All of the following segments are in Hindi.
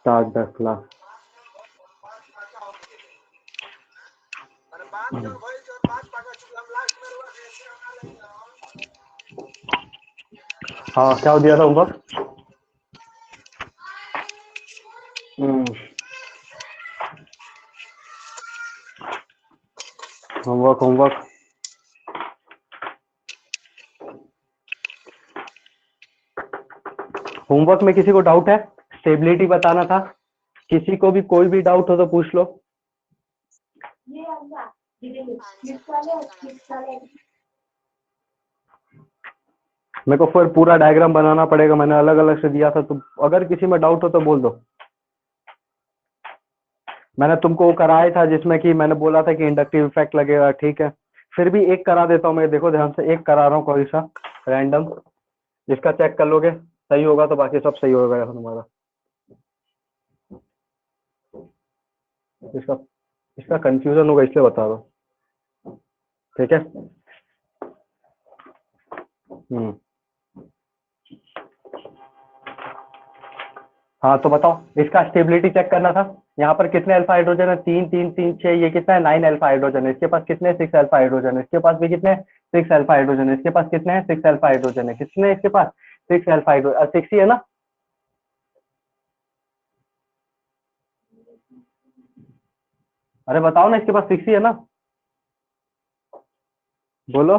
Start the class. हाँ क्या दिया था होमवर्क? होमवर्क होमवर्क होमवर्क में किसी को डाउट है? स्टेबिलिटी बताना था। किसी को भी कोई भी डाउट हो तो पूछ लो। मेरे को फिर पूरा डायग्राम बनाना पड़ेगा, मैंने अलग अलग से दिया था, तो अगर किसी में डाउट हो तो बोल दो। मैंने तुमको कराया था जिसमें कि मैंने बोला था कि इंडक्टिव इफेक्ट लगेगा, ठीक है। फिर भी एक करा देता हूँ मैं, देखो ध्यान से, एक करा रहा हूँ कोई सा रैंडम, जिसका चेक कर लोगे सही होगा तो बाकी सब सही होगा तुम्हारा। इसका इसका कंफ्यूजन होगा इसलिए बता दो, ठीक है। हाँ तो बताओ, इसका स्टेबिलिटी चेक करना था। यहाँ पर कितने अल्फा हाइड्रोजन है? 3 3 3 6, ये कितना है? 9 अल्फा हाइड्रोजन है। इसके पास कितने? 6 अल्फा हाइड्रोजन है। इसके पास भी कितने? 6 अल्फा हाइड्रोजन है। इसके पास कितने हैं? 6 अल्फा हाइड्रोजन है। कितने इसके पास? 6 अल्फा हाइड्रोजन, 6 ही है ना? अरे बताओ ना, इसके पास 6 ही है ना? बोलो।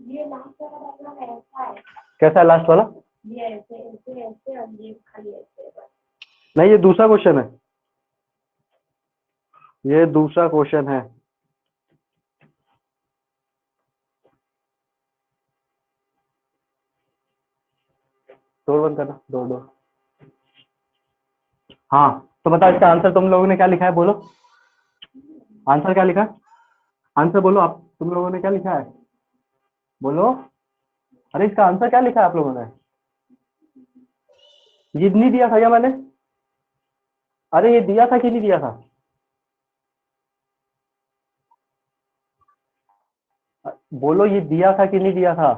ये लास्ट वाला मतलब ऐसा है। कैसा है लास्ट वाला? ये ऐसे ऐसे ऐसे और ये खाली ऐसे। नहीं, ये दूसरा क्वेश्चन है, ये दूसरा क्वेश्चन है। डोर बंद करना, डोर डोर। हाँ तो बताओ, इसका आंसर तुम लोगों ने क्या लिखा है? बोलो आंसर क्या लिखा है? आंसर बोलो आप, तुम लोगों ने क्या लिखा है? बोलो। अरे इसका आंसर क्या लिखा है आप लोगों ने? ये नहीं दिया था क्या मैंने? अरे ये दिया था कि नहीं दिया था? बोलो, ये दिया था कि नहीं दिया था?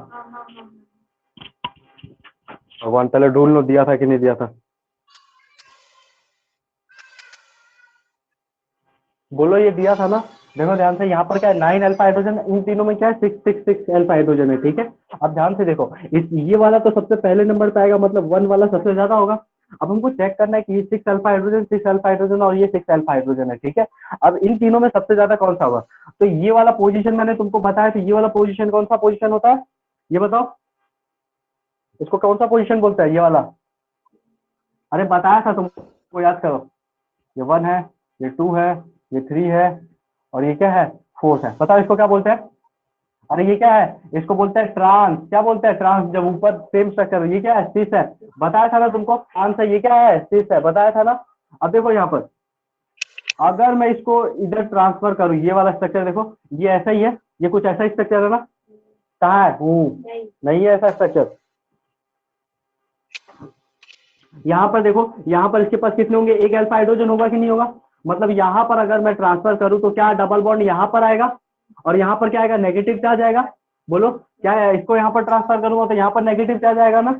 भगवान, पहले ढूंढ लो दिया था कि नहीं दिया था। बोलो ये दिया था ना? देखो ध्यान से, यहाँ पर क्या है? 9 अल्फा हाइड्रोजन, इन तीनों में क्या है? 6 6 6 अल्फा हाइड्रोजन है, ठीक है। अब ध्यान से देखो, इस ये वाला तो सबसे पहले नंबर पे आएगा, मतलब 1 वाला सबसे ज्यादा होगा। अब हमको चेक करना है कि ये 6 अल्फा हाइड्रोजन, 6 अल्फा हाइड्रोजन और ये 6 अल्फा हाइड्रोजन है, ठीक है। अब इन तीनों में सबसे ज्यादा कौन सा होगा? तो ये वाला पोजीशन मैंने तुमको बताया, तो ये वाला पोजीशन कौन सा पोजीशन होता है? ये बताओ, इसको कौन सा पोजीशन बोलता है ये वाला? अरे बताया था तुमको, याद करो। ये 1 है, ये 2 है, ये 3 है, और ये क्या है? 4 है। बताओ इसको क्या बोलते हैं? अरे ये क्या है? इसको बोलते हैं ट्रांस। क्या बोलते हैं? ट्रांस। जब ऊपर सेम स्ट्रक्चर, ये क्या है? सिस है। बताया था ना तुमको, ट्रांस है। ये क्या है? सिस है, बताया था ना। अब देखो यहाँ पर, अगर मैं इसको इधर ट्रांसफर करूँ, ये वाला स्ट्रक्चर देखो, ये ऐसा ही है, ये कुछ ऐसा ही स्ट्रक्चर है ना? कहाँ है? नहीं है ऐसा स्ट्रक्चर। यहाँ पर देखो, यहाँ पर इसके पास कितने होंगे? एक अल्फा हाइड्रोजन होगा कि नहीं होगा? मतलब यहाँ पर अगर मैं ट्रांसफर करूँ तो क्या डबल बॉन्ड यहाँ पर आएगा, और यहाँ पर क्या आएगा? नेगेटिव चार्ज आएगा। बोलो क्या है? इसको यहाँ पर ट्रांसफर करूंगा तो यहाँ पर नेगेटिव चार्ज आएगा ना।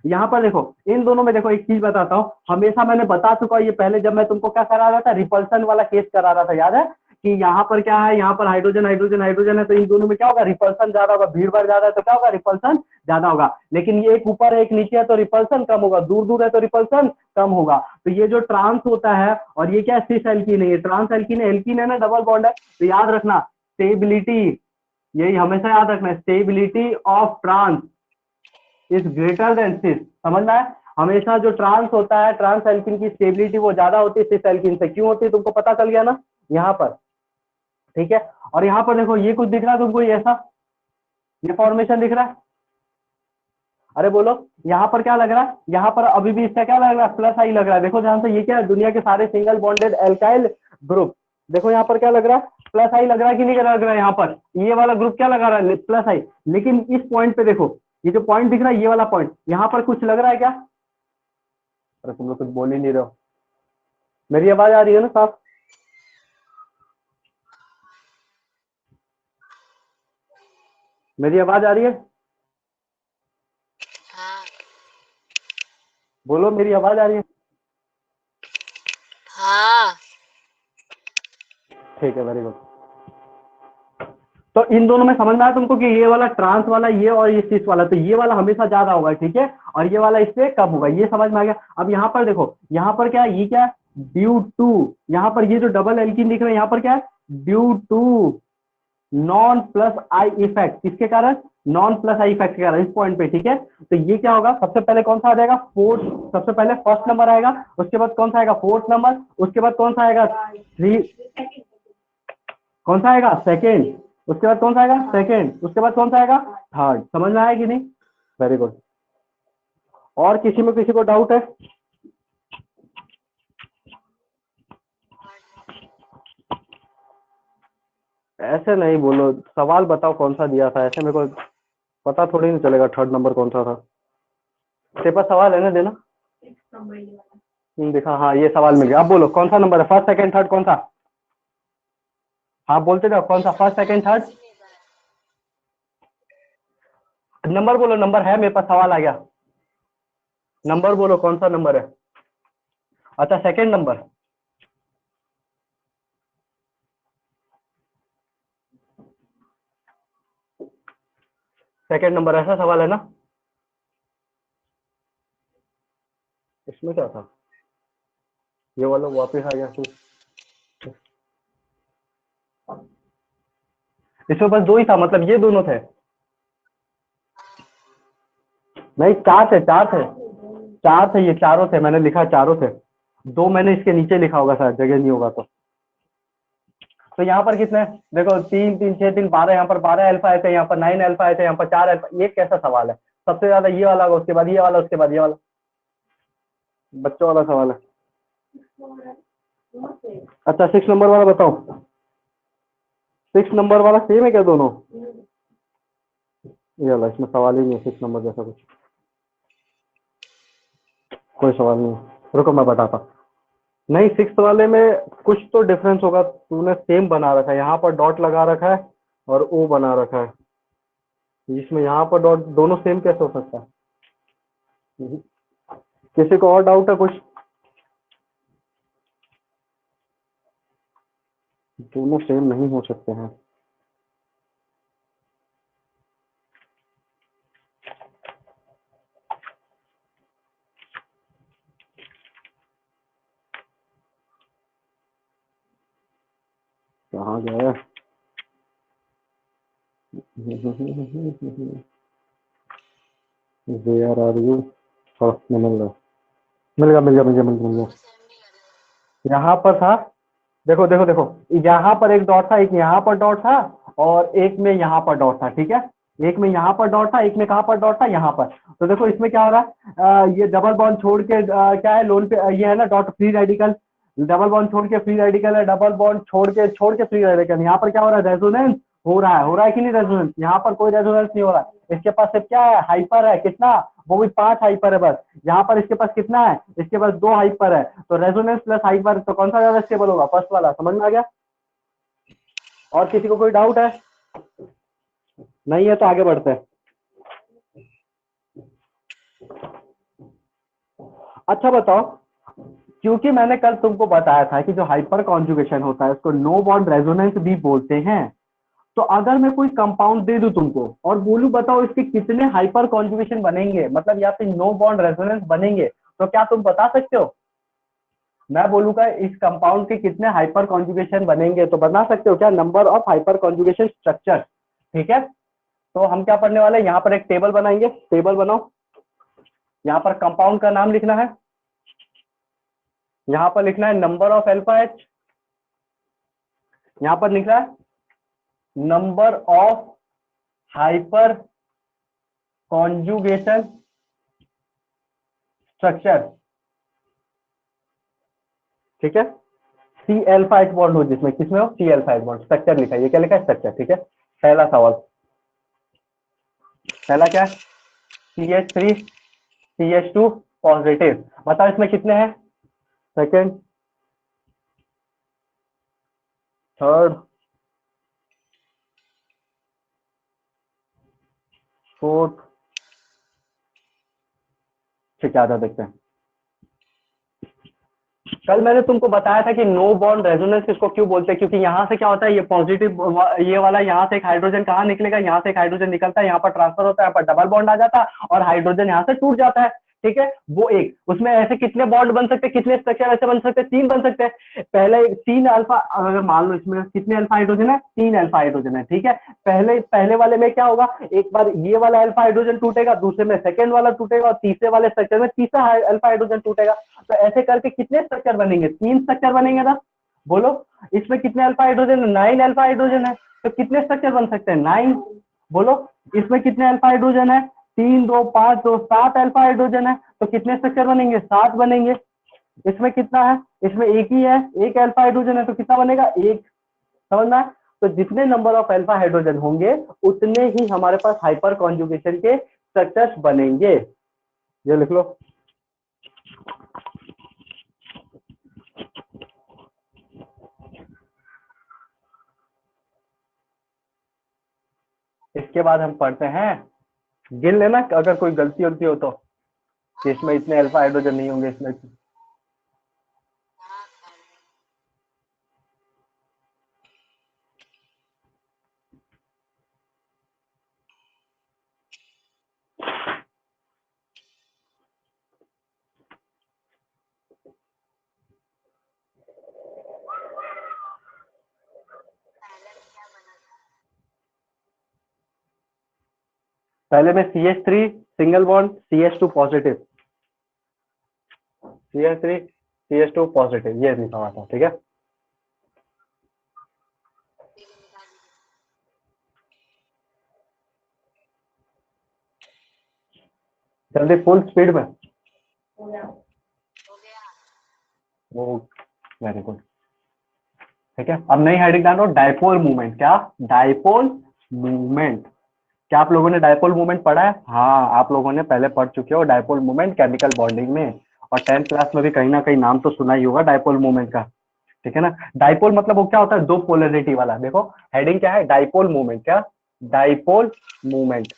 यहाँ पर देखो, इन दोनों में देखो, एक चीज बताता हूँ, हमेशा मैंने बता चुका हूँ ये पहले, जब मैं तुमको क्या करा रहा था? रिपल्सन वाला केस करा रहा था, याद है? कि यहाँ पर क्या है? यहाँ पर हाइड्रोजन हाइड्रोजन हाइड्रोजन है, तो इन दोनों में क्या होगा? रिपल्सन ज्यादा होगा। भीड़ भाड़ ज्यादा है तो क्या होगा? रिपल्सन ज्यादा होगा। लेकिन ये एक ऊपर है एक नीचे है तो रिपल्सन कम होगा, दूर दूर है तो रिपल्सन कम होगा। तो ये जो ट्रांस होता है, और ये क्या है? सिस एल्कीन है, ये ट्रांस एल्कीन है, एल्कीन है ना, डबल बॉन्ड है। तो याद रखना, स्टेबिलिटी, यही हमेशा याद रखना, stability of trans is greater than cis. समझना है? हमेशा जो ट्रांस होता है, ट्रांस एल्किन की स्टेबिलिटी वो ज्यादा होती है सिस एल्किन से। क्यों होती है तुमको पता चल गया ना यहाँ पर, ठीक है। और यहाँ पर देखो, ये कुछ दिख रहा है तुमको? ये ऐसा, ये फॉर्मेशन दिख रहा है? अरे बोलो, यहाँ पर क्या लग रहा है? यहाँ पर अभी भी इसका क्या लग रहा है? प्लस आई लग रहा है। देखो ध्यान से, ये क्या है? दुनिया के सारे सिंगल बॉन्डेड एल्काइल ग्रुप। देखो यहाँ पर क्या लग रहा है? प्लस आई लग रहा है कि नहीं लग रहा है? यहाँ पर ये वाला ग्रुप क्या लगा रहा है? प्लस आई। लेकिन इस पॉइंट पे देखो, ये जो पॉइंट दिख रहा है, ये वाला पॉइंट, यहाँ पर कुछ लग रहा है क्या? अरे तुम लोग कुछ बोल ही नहीं रहे हो। मेरी आवाज आ रही है ना साफ? मेरी आवाज आ रही है? बोलो, मेरी आवाज आ रही है? हाँ। ठीक है, वेरी गुड। तो इन दोनों में समझ में आया तुमको कि ये वाला ट्रांस वाला ये और ये सिस वाला, तो ये वाला हमेशा ज्यादा होगा, ठीक है, और ये वाला इससे कम होगा, ये समझ में आ गया। अब यहाँ पर देखो, यहाँ पर क्या है, ये क्या है, ड्यू टू, यहाँ पर ये जो डबल एल्कीन लिख रहे हैं यहाँ पर क्या है, due to non plus I effect, किसके कारण, नॉन प्लस आई इफेक्ट के कारण, इस पॉइंट पे, ठीक है। तो ये क्या होगा, सबसे पहले कौन सा आ जाएगा, फोर्थ, सबसे पहले फर्स्ट नंबर आएगा, उसके बाद कौन सा आएगा, फोर्थ नंबर, उसके बाद कौन सा आएगा, थ्री, कौन सा आएगा, सेकेंड, उसके बाद कौन सा आएगा, सेकेंड, उसके बाद कौन सा आएगा, थर्ड। समझ में आया कि नहीं? Very good. और किसी में किसी को डाउट है? ऐसे नहीं बोलो, सवाल बताओ कौन सा दिया था, ऐसे मेरे को पता थोड़ी नहीं चलेगा थर्ड नंबर कौन सा था। तेरे पास सवाल है ना देना? दिखा, हाँ ये सवाल मिल गया। अब बोलो कौन सा नंबर है, फर्स्ट सेकंड थर्ड कौन सा? हाँ बोलते जाओ, कौन सा फर्स्ट सेकंड थर्ड? नंबर बोलो, नंबर है मेरे पास, सवाल आ गया, नंबर बोलो कौन सा नंबर है। अच्छा, सेकंड नंबर, सेकंड नंबर, ऐसा सवाल है ना? इसमें क्या था, ये वाला वापस आ गया तू। इसमें बस दो ही था, मतलब ये दोनों थे? नहीं, चार थे, चार थे, चार थे, ये चारों थे, मैंने लिखा चारों थे, दो मैंने इसके नीचे लिखा होगा शायद, जगह नहीं होगा तो यहाँ पर कितने, देखो तीन तीन छह तीन 12, यहाँ पर 12 अल्फा आए थे, यहाँ पर 9 अल्फा आए थे, यहाँ पर 4 अल्फा, ये कैसा सवाल है? सबसे ज्यादा ये वाला होगा, उसके बाद ये वाला, उसके बाद ये वाला, बच्चों वाला सवाल है। अच्छा, 6 नंबर वाला बताओ, 6 नंबर वाला सेम है क्या दोनों? ये वाला, इसमें सवाल ही नहीं है 6 नंबर जैसा कुछ, कोई सवाल नहीं है, रुको मैं बताता। नहीं, 6 वाले में कुछ तो डिफरेंस होगा, तूने सेम बना रखा है, यहाँ पर डॉट लगा रखा है और ओ बना रखा है, जिसमें यहाँ पर डॉट, दोनों सेम कैसे हो सकता है? किसी को और डाउट है कुछ? दोनों सेम नहीं हो सकते हैं। कहाँ गया? Where are you? मिल गया, मिल गया, मिल गया, मिल गया, मिल गया। यहाँ पर था, देखो देखो देखो, यहाँ पर एक डॉट था, एक यहाँ पर डॉट था, और एक में यहाँ पर डॉट था, ठीक है, एक में यहाँ पर डॉट था, एक में कहाँ पर डॉट था, यहाँ पर। तो देखो इसमें क्या हो रहा है, ये डबल बॉन्ड छोड़ के क्या है, लोन पे ये है ना dot, free radical, double bond छोड़ के फ्री रेडिकल है, डबल बॉन्ड छोड़ के फ्री रेडिकल, यहाँ पर क्या हो रहा है, रेजोनेंस हो रहा है कि नहीं, रेजोनेंस, यहाँ पर कोई रेजोनेंस नहीं हो रहा है, इसके पास सिर्फ क्या है, हाइपर है, कितना, वो भी 5 हाइपर है बस, यहाँ पर इसके पास कितना है, इसके पास 2 हाइपर है, तो रेजोनेंस प्लस हाइपर, तो कौन सा ज्यादा स्टेबल होगा, फर्स्ट वाला। समझ में आ गया? और किसी को कोई डाउट है? नहीं है तो आगे बढ़ते हैं। अच्छा बताओ, क्योंकि मैंने कल तुमको बताया था कि जो हाइपर कॉन्जुगेशन होता है उसको नो बॉन्ड रेजोनेंस भी बोलते हैं, तो अगर मैं कोई कंपाउंड दे दूं तुमको और बोलूं बताओ इसके कितने हाइपर कॉन्जुगेशन बनेंगे, मतलब या फिर नो बॉन्ड रेजोनेंस बनेंगे, तो क्या तुम बता सकते हो? मैं बोलूंगा इस कंपाउंड के कितने हाइपर कॉन्जुगेशन बनेंगे, तो बता सकते हो क्या, number of hyper conjugation structure, ठीक है। तो हम क्या पढ़ने वाले हैं, यहाँ पर एक टेबल बनाएंगे, टेबल बनाओ, यहाँ पर कंपाउंड का नाम लिखना है, यहाँ पर लिखना है नंबर ऑफ अल्फा एच, यहाँ पर लिखना है number of hyper conjugation structure, ठीक है। सी एल्फा एच बॉन्ड हो जिसमें, किसमें हो, सी एल्फा एच बॉन्ड, स्ट्रक्चर लिखा है, ये क्या लिखा है, स्ट्रक्चर, ठीक है। पहला सवाल, पहला क्या है, CH3 CH2 पॉजिटिव, बताओ इसमें कितने हैं, सेकेंड, थर्ड, फोर्थ, ठीक है, आधा देखते हैं। कल मैंने तुमको बताया था कि नो बॉन्ड रेजोनेंस इसको क्यों बोलते हैं, क्योंकि यहाँ से क्या होता है, ये पॉजिटिव ये वाला यहाँ से एक हाइड्रोजन कहाँ निकलेगा, यहाँ से एक हाइड्रोजन निकलता है, यहाँ पर ट्रांसफर होता है, यहाँ पर डबल बॉन्ड आ जाता है और हाइड्रोजन यहाँ से टूट जाता है। ठीक है, वो एक उसमें ऐसे कितने बॉन्ड बन सकते हैं, कितने स्ट्रक्चर ऐसे बन सकते हैं, 3 बन सकते हैं। पहले 3 अल्फा, अगर मान लो इसमें कितने अल्फा हाइड्रोजन है, 3 अल्फा हाइड्रोजन है। ठीक है, पहले पहले वाले में क्या होगा, एक बार ये वाला अल्फा हाइड्रोजन टूटेगा, दूसरे में सेकंड वाला टूटेगा और तीसरे वाले स्ट्रक्चर में तीसरा अल्फा हाइड्रोजन टूटेगा। तो ऐसे करके कितने स्ट्रक्चर बनेंगे, 3 स्ट्रक्चर बनेंगे ना। बोलो इसमें कितने अल्फा हाइड्रोजन है, 9 अल्फा हाइड्रोजन है, तो कितने स्ट्रक्चर बन सकते हैं, 9। बोलो इसमें कितने अल्फा हाइड्रोजन है, 3 2 5 2 7 अल्फा हाइड्रोजन है, तो कितने स्ट्रक्चर बनेंगे, 7 बनेंगे। इसमें कितना है, इसमें एक ही है, एक अल्फा हाइड्रोजन है, तो कितना बनेगा, एक। समझना। तो जितने नंबर ऑफ अल्फा हाइड्रोजन होंगे उतने ही हमारे पास हाइपर कॉन्जुगेशन के स्ट्रक्चर्स बनेंगे। ये लिख लो। इसके बाद हम पढ़ते हैं, गिन लेना अगर कोई गलती होती हो तो, कि इसमें इतने अल्फा हाइड्रोजन नहीं होंगे इसमें। पहले में CH3 single bond CH2 positive, CH3 CH2 positive, ये लिखा हुआ था। ठीक है, जल्दी फुल स्पीड में। वो वेरी गुड। ठीक है, अब नई हेडिंग डालो, डायपोल मूवमेंट। क्या, डायपोल मूवमेंट। क्या आप लोगों ने डायपोल मूवमेंट पढ़ा है? हाँ, आप लोगों ने पहले पढ़ चुके हो डायपोल मूवमेंट केमिकल बॉन्डिंग में, और 10th क्लास में भी कहीं ना कहीं नाम तो सुना ही होगा डायपोल मूवमेंट का। ठीक है ना, डायपोल मतलब वो क्या होता है, दो पोलरिटी वाला। देखो हेडिंग क्या है, डायपोल मूवमेंट। क्या, डायपोल मूवमेंट।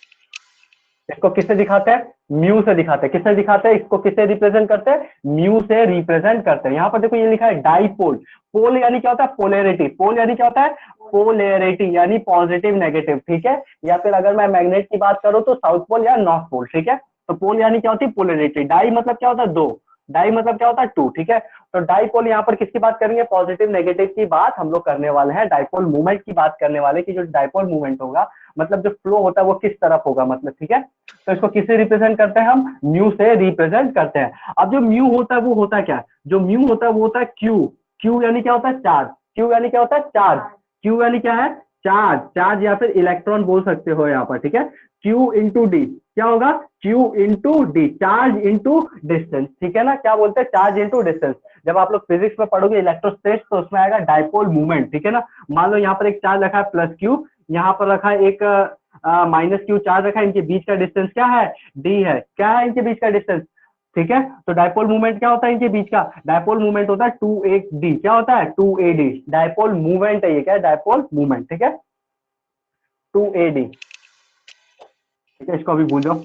इसको किससे दिखाते हैं, म्यू से दिखाते हैं। किससे दिखाते हैं, इसको किससे रिप्रेजेंट करते हैं, म्यू से रिप्रेजेंट करते हैं। यहाँ पर देखो ये लिखा है डाइपोल। पोल यानी क्या होता है, पोलैरिटी। पोल यानी क्या होता है, पोलैरिटी यानी पॉजिटिव नेगेटिव। ठीक है, या फिर अगर मैं मैग्नेट की बात करूं तो साउथ पोल या नॉर्थ पोल। ठीक है, तो पोल यानी क्या होती है, पोलैरिटी। डाई मतलब क्या होता है, दो। डाई मतलब क्या होता है, टू। ठीक है, तो डाइपोल यहाँ पर किसकी बात करेंगे, पॉजिटिव नेगेटिव की बात हम लोग करने वाले हैं। डाइपोल मूवमेंट की बात करने वाले कि जो डाइपोल मूवमेंट होगा, मतलब जो फ्लो होता है वो किस तरफ होगा, मतलब। ठीक है, तो इसको किससे रिप्रेजेंट करते हैं हम, म्यू से रिप्रेजेंट करते हैं। अब जो म्यू होता है वो होता है क्या, जो म्यू होता है वो होता है क्यू। क्यू यानी क्या होता है, चार्ज। क्यू यानी क्या होता है, चार्ज। क्यू यानी क्या है, चार्ज। चार्ज या फिर इलेक्ट्रॉन बोल सकते हो यहाँ पर। ठीक है, क्यू इंटू डी क्या होगा, Q into D, charge into distance. ठीक है ना, क्या बोलते हैं, चार्ज इंटू डिस्टेंस। जब आप लोग फिजिक्स में पढ़ोगे इलेक्ट्रोस्टैटिक्स तो उसमें आएगा डायपोल मूवमेंट। ठीक है ना, मान लो यहाँ पर एक चार्ज रखा है प्लस क्यू, यहाँ पर रखा है एक माइनस क्यू चार्ज रखा है, इनके बीच का डिस्टेंस क्या है, डी है। क्या है इनके बीच का डिस्टेंस। ठीक है, तो डायपोल मूवमेंट क्या होता है इनके बीच का, डायपोल मूवमेंट होता है 2AD। क्या होता है, 2AD। डायपोल मूवमेंट है ये, क्या है, डायपोल मूवमेंट। ठीक है, 2AD। ठीक है, इसको अभी भूल जाओ,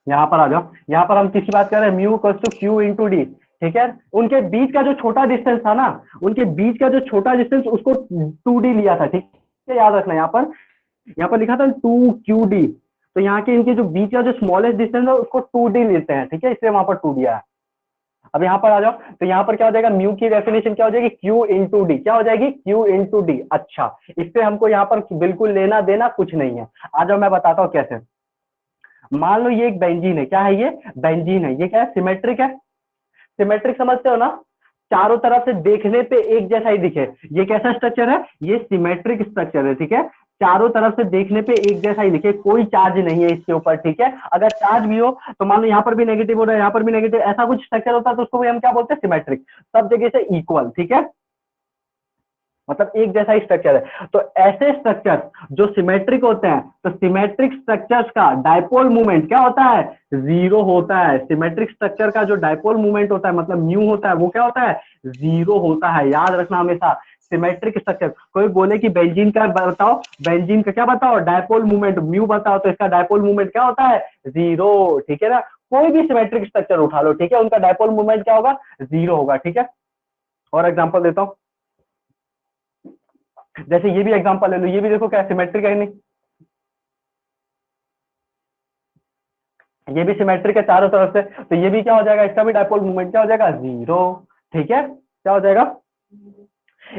यहाँ पर आ जाओ। यहाँ पर हम किसकी बात कर रहे हैं, mu equals to Q into D. ठीक है, उनके बीच का जो छोटा डिस्टेंस था ना, उनके बीच का जो छोटा डिस्टेंस उसको 2D लिया था। ठीक है, याद रखना, यहाँ पर लिखा था 2QD। तो यहाँ के इनके जो बीच का जो स्मॉलेस्ट डिस्टेंस है उसको 2D लेते हैं। ठीक है, इसलिए वहां पर 2 दिया है। अब यहाँ पर आ जाओ, तो यहाँ पर क्या हो जाएगा, म्यू की डेफिनेशन क्या हो जाएगी, Q इंटू डी। क्या हो जाएगी, Q इंटू डी। अच्छा, इससे हमको यहाँ पर बिल्कुल लेना देना कुछ नहीं है। आ जाओ मैं बताता हूँ कैसे। मान लो ये एक बेंजीन है। क्या है ये, बेंजीन है। ये क्या है, सिमेट्रिक है। सिमेट्रिक समझते हो ना, चारों तरफ से देखने पे एक जैसा ही दिखे। ये कैसा स्ट्रक्चर है, ये सिमेट्रिक स्ट्रक्चर है। ठीक है, चारों तरफ से देखने पे एक जैसा ही दिखे, कोई चार्ज नहीं है इसके ऊपर। ठीक है, अगर चार्ज भी हो तो मान लो यहाँ पर भी नेगेटिव हो रहा है, यहाँ पर भी नेगेटिव, ऐसा कुछ स्ट्रक्चर होता है तो उसको भी हम क्या बोलते हैं, सिमेट्रिक। सब जगह से इक्वल। ठीक है, मतलब एक जैसा ही स्ट्रक्चर है। तो ऐसे स्ट्रक्चर जो सिमेट्रिक होते हैं, तो सिमेट्रिक स्ट्रक्चर्स का डायपोल मूवमेंट क्या होता है, जीरो होता है। सिमेट्रिक स्ट्रक्चर का जो डायपोल मूवमेंट होता है, मतलब म्यू होता है, वो क्या होता है, जीरो होता है। याद रखना हमेशा, सिमेट्रिक स्ट्रक्चर। कोई बोले कि बेंजीन का बताओ, बेंजीन का क्या बताओ, डायपोल मूवमेंट म्यू बताओ, तो इसका डायपोल मूवमेंट क्या होता है, जीरो। ठीक है ना, कोई भी सिमेट्रिक स्ट्रक्चर उठा लो, ठीक है, उनका डायपोल मोमेंट क्या होगा, 0 होगा, ठीक है। और एग्जांपल देता हूं, जैसे ये भी एग्जांपल ले लो, ये भी देखो क्या सिमेट्रिक है नहीं, ये भी सिमेट्रिक है चारों तरफ से, तो ये भी क्या हो जाएगा, इसका भी डायपोल मोमेंट क्या हो जाएगा, 0, ठीक है, क्या हो जाएगा।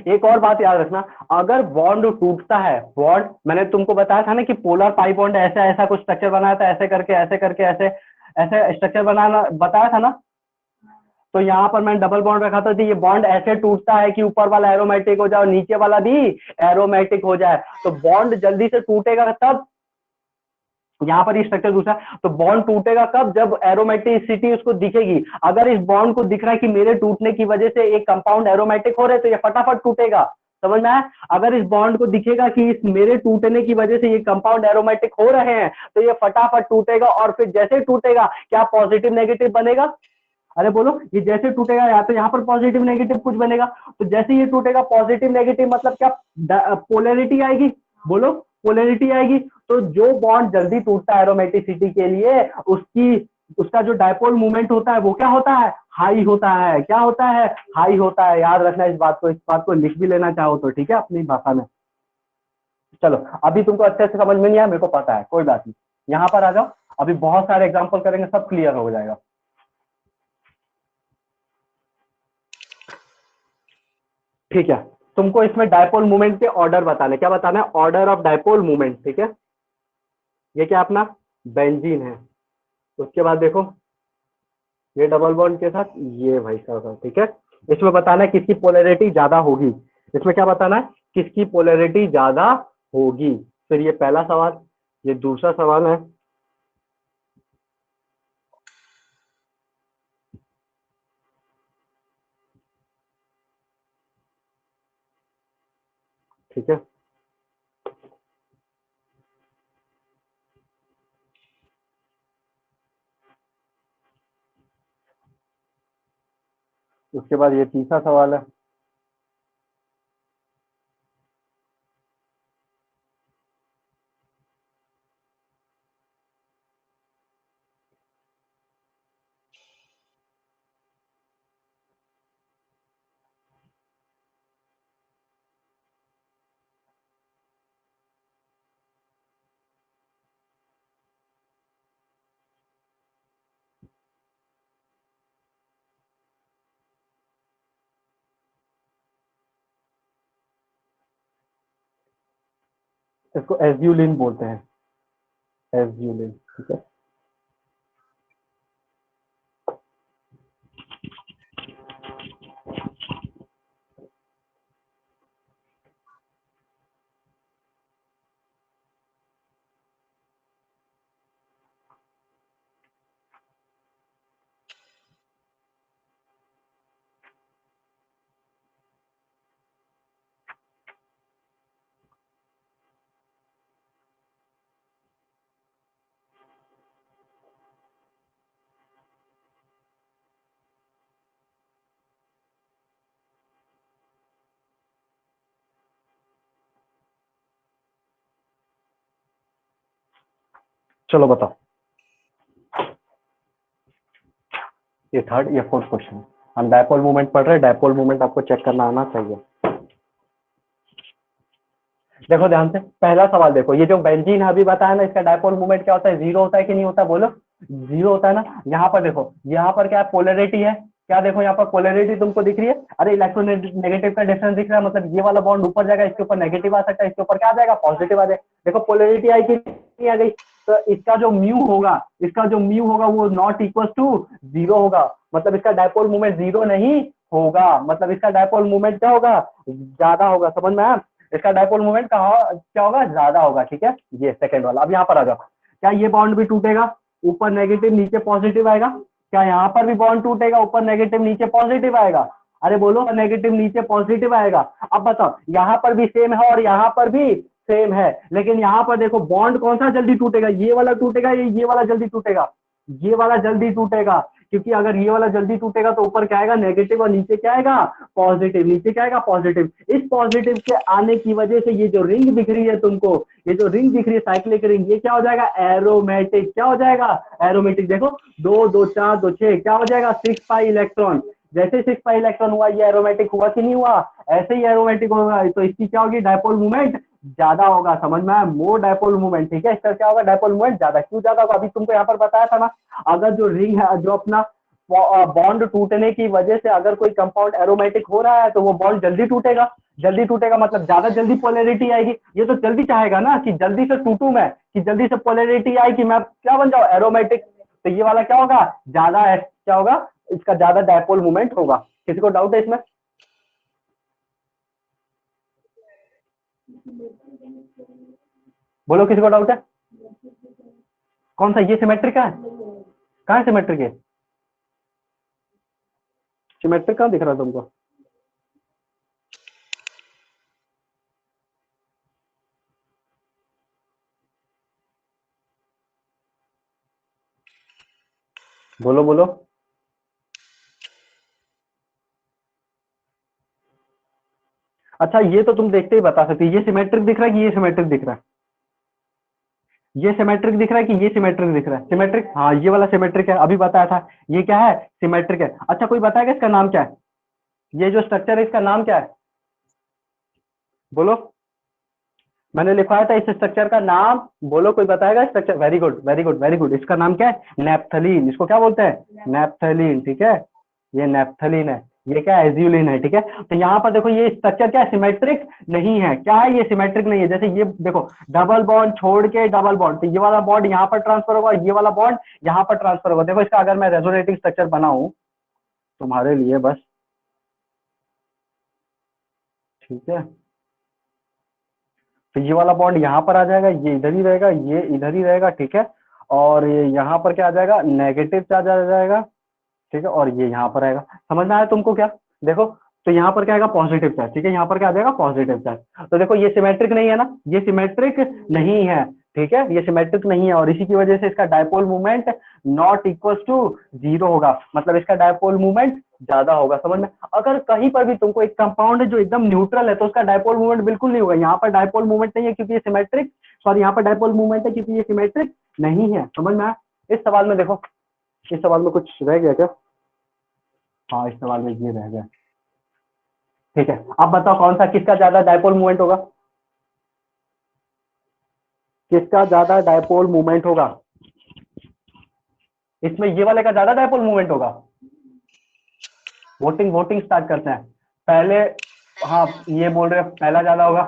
एक और बात याद रखना, अगर बॉन्ड टूटता है, बॉन्ड मैंने तुमको बताया था ना कि पोलर पाई बॉन्ड ऐसा ऐसा कुछ स्ट्रक्चर बनाया था, ऐसे करके ऐसे करके ऐसे ऐसे स्ट्रक्चर बनाना बताया था ना, तो यहाँ पर मैंने डबल बॉन्ड रखा था, तो ये बॉन्ड ऐसे टूटता है कि ऊपर वाला एरोमेटिक हो जाए और नीचे वाला भी एरोमेटिक हो जाए, तो बॉन्ड जल्दी से टूटेगा तब, यहाँ पर स्ट्रक्चर दूसरा, तो बॉन्ड टूटेगा कब, जब एरोमेटिसिटी उसको दिखेगी। अगर इस बॉन्ड को दिख रहा है कि मेरे टूटने की वजह से एक कंपाउंड एरोमेटिक हो रहे तो ये फटाफट टूटेगा, समझ में आया। अगर इस बॉन्ड को दिखेगा कि इस मेरे टूटने की वजह से ये कंपाउंड एरोमेटिक हो रहे हैं तो ये फटाफट टूटेगा, और फिर जैसे टूटेगा क्या पॉजिटिव नेगेटिव बनेगा, अरे बोलो, ये जैसे टूटेगा या तो यहाँ पर पॉजिटिव नेगेटिव कुछ बनेगा, तो जैसे ये टूटेगा पॉजिटिव नेगेटिव मतलब क्या, पोलैरिटी आएगी, बोलो पोलैरिटी आएगी। तो जो बॉन्ड जल्दी टूटता है एरोमेटिसिटी के लिए, उसकी उसका जो डायपोल मूवमेंट होता है वो क्या होता है, हाई होता है, क्या होता है, हाई होता है। याद रखना इस बात को, इस बात को लिख भी लेना चाहो तो, ठीक है, अपनी भाषा में। चलो अभी तुमको अच्छे से समझ में नहीं आया, मेरे को पता है, कोई बात नहीं, यहाँ पर आ जाओ, अभी बहुत सारे एग्जाम्पल करेंगे, सब क्लियर हो जाएगा। ठीक है, तुमको इसमें डायपोल मूवमेंट के ऑर्डर बताने, क्या बताना है, ऑर्डर ऑफ डायपोल मूवमेंट, ठीक है। ये क्या अपना बेंजीन है, उसके बाद देखो ये डबल बॉन्ड के साथ ये भाई साहब, ठीक है। इसमें बताना है किसकी पोलैरिटी ज्यादा होगी, इसमें क्या बताना है, किसकी पोलैरिटी ज्यादा होगी। फिर ये पहला सवाल, ये दूसरा सवाल है, ठीक है। उसके बाद ये तीसरा सवाल है, इसको एज्यूलिन बोलते हैं, एज्यूलिन, ठीक है। चलो बताओ, ये थर्ड या फोर्थ क्वेश्चन, हम डायपोल मूवमेंट पढ़ रहे हैं, डायपोल मूवमेंट आपको चेक करना आना चाहिए। देखो ध्यान से, पहला सवाल देखो, ये जो बेंजीन है अभी बताया ना, इसका डायपोल मूवमेंट क्या होता है, 0 होता है कि नहीं होता, बोलो 0 होता है ना। यहाँ पर देखो, यहाँ पर क्या पोलैरिटी है, क्या देखो यहाँ पर पोलैरिटी तुमको दिख रही है, अरे इलेक्ट्रोनेगेटिव का डिफरेंस दिख रहा है, मतलब ये वाला बॉन्ड ऊपर जाएगा, इसके ऊपर नेगेटिव आ सकता है, इसके ऊपर क्या आ जाएगा, पॉजिटिव आ जाएगा। देखो पोलैरिटी आई कि नहीं आ गई, तो इसका जो म्यू होगा, इसका जो म्यू होगा वो नॉट इक्वल टू 0 होगा, मतलब इसका डायपोल मूवमेंट 0 नहीं होगा, मतलब इसका डायपोल मूवमेंट क्या होगा, ज्यादा होगा, समझ में आया। इसका डायपोल मूवमेंट क्या होगा, ज्यादा होगा, ठीक है। ये सेकंड वाला, अब यहाँ पर आ जाओ, क्या ये बॉन्ड भी टूटेगा, ऊपर नेगेटिव नीचे पॉजिटिव आएगा, क्या यहाँ पर भी बॉन्ड टूटेगा, ऊपर नेगेटिव नीचे पॉजिटिव आएगा, अरे बोलो नेगेटिव नीचे पॉजिटिव आएगा। अब बताओ, यहाँ पर भी सेम है और यहाँ पर भी सेम है, लेकिन यहाँ पर देखो बॉन्ड कौन सा जल्दी टूटेगा, ये वाला टूटेगा, ये वाला जल्दी टूटेगा, ये वाला जल्दी टूटेगा, क्योंकि अगर ये वाला जल्दी टूटेगा तो ऊपर क्या आएगा नेगेटिव और नीचे क्या आएगा पॉजिटिव, नीचे क्या आएगा पॉजिटिव। इस पॉजिटिव के आने की वजह से ये जो रिंग दिख रही है तुमको, ये जो रिंग दिख रही है साइक्लिक रिंग, ये क्या हो जाएगा एरोमेटिक। क्या हो जाएगा एरोमेटिक। देखो 2 2 4 2 6 क्या हो जाएगा 6 पाई इलेक्ट्रॉन। जैसे 6 पाई इलेक्ट्रॉन हुआ ये एरोमेटिक हुआ कि नहीं हुआ, ऐसे ही एरोमेटिक होगा। तो इसकी क्या होगी डायपोल मूवमेंट ज्यादा होगा, समझ में आया, मोर डायपोल मूवमेंट। ठीक है, इसका क्या होगा डायपोल मूवमेंट ज्यादा। क्यों ज्यादा होगा अभी तुमको यहाँ पर बताया था ना, अगर जो रिंग है जो अपना बॉन्ड टूटने की वजह से अगर कोई कंपाउंड एरोमेटिक हो रहा है तो वो बॉन्ड जल्दी टूटेगा। जल्दी टूटेगा मतलब ज्यादा जल्दी पोलैरिटी आएगी। ये तो जल्दी चाहेगा ना कि जल्दी से टूटू मैं, कि जल्दी से पोलैरिटी आए कि मैं क्या बन जाऊं एरोमेटिक। तो ये वाला क्या होगा ज्यादा क्या होगा इसका ज्यादा डायपोल मूवमेंट होगा। किसी को डाउट है इसमें? बोलो किसी को डाउट है? कौन सा ये सिमेट्रिक है? कहाँ है सिमेट्रिक? है सिमेट्रिक कहाँ दिख रहा है तुमको? बोलो बोलो। अच्छा ये तो तुम देखते ही बता सकते हो, ये सिमेट्रिक दिख रहा है कि ये सिमेट्रिक दिख रहा है? ये सिमेट्रिक दिख रहा है कि ये सिमेट्रिक दिख रहा है? सिमेट्रिक, हाँ ये वाला सिमेट्रिक है, अभी बताया था। ये क्या है सिमेट्रिक है। अच्छा कोई बताएगा इसका नाम क्या है? ये जो स्ट्रक्चर है इसका नाम क्या है? बोलो। मैंने लिखवाया था इस स्ट्रक्चर का नाम, बोलो कोई बताएगा structure. Very good very good very good. इसका नाम क्या है नेप्थलीन। इसको क्या बोलते हैं नेप्थलीन। ठीक है, ये नेप्थलीन है, ये क्या एज्यूलिन है। ठीक है, तो यहाँ पर देखो ये स्ट्रक्चर क्या है सिमेट्रिक नहीं है। क्या है ये सिमेट्रिक नहीं है। जैसे ये देखो डबल बॉन्ड छोड़ के डबल बॉन्ड, तो ये वाला बॉन्ड यहाँ पर ट्रांसफर होगा, ये वाला बॉन्ड यहाँ पर ट्रांसफर होगा। देखो इसका अगर मैं रेजोनेटिंग स्ट्रक्चर बनाऊं तुम्हारे लिए बस, ठीक है, तो ये वाला बॉन्ड यहाँ पर आ जाएगा, ये इधर ही रहेगा, ये इधर ही रहेगा। ठीक है, और ये यहाँ पर क्या आ जाएगा नेगेटिव चार्ज आ जाएगा। ठीक है, और ये यहाँ पर आएगा। समझ में आया तुमको क्या? देखो तो यहाँ पर क्या आएगा पॉजिटिव चार्ज। ठीक है, यहाँ पर क्या आ जाएगा पॉजिटिव चार्ज। तो देखो ये सिमेट्रिक नहीं है ना, ये सिमेट्रिक नहीं है। ठीक है, ये सिमेट्रिक नहीं है और इसी की वजह से इसका dipole movement not equal to zero होगा, मतलब इसका डायपोल मूवमेंट ज्यादा होगा। समझ में? अगर कहीं पर भी तुमको एक कंपाउंड है जो एकदम न्यूट्रल है तो उसका डायपोल मूवमेंट बिल्कुल नहीं होगा। यहाँ पर डायपोल मूवमेंट नहीं है क्योंकि ये सिमेट्रिक, सॉरी यहाँ पर डायपोल मूवमेंट है क्योंकि ये सिमेट्रिक नहीं है। समझ में आया? इस सवाल में देखो, इस सवाल में कुछ रह गया क्या? हाँ इस सवाल में ये रह गया। ठीक है, अब बताओ कौन सा किसका ज्यादा डायपोल मूवमेंट होगा? किसका ज्यादा डायपोल मूवमेंट होगा? इसमें ये वाले का ज्यादा डायपोल मूवमेंट होगा। वोटिंग वोटिंग स्टार्ट करते हैं पहले। हाँ ये बोल रहे हैं पहला ज्यादा होगा,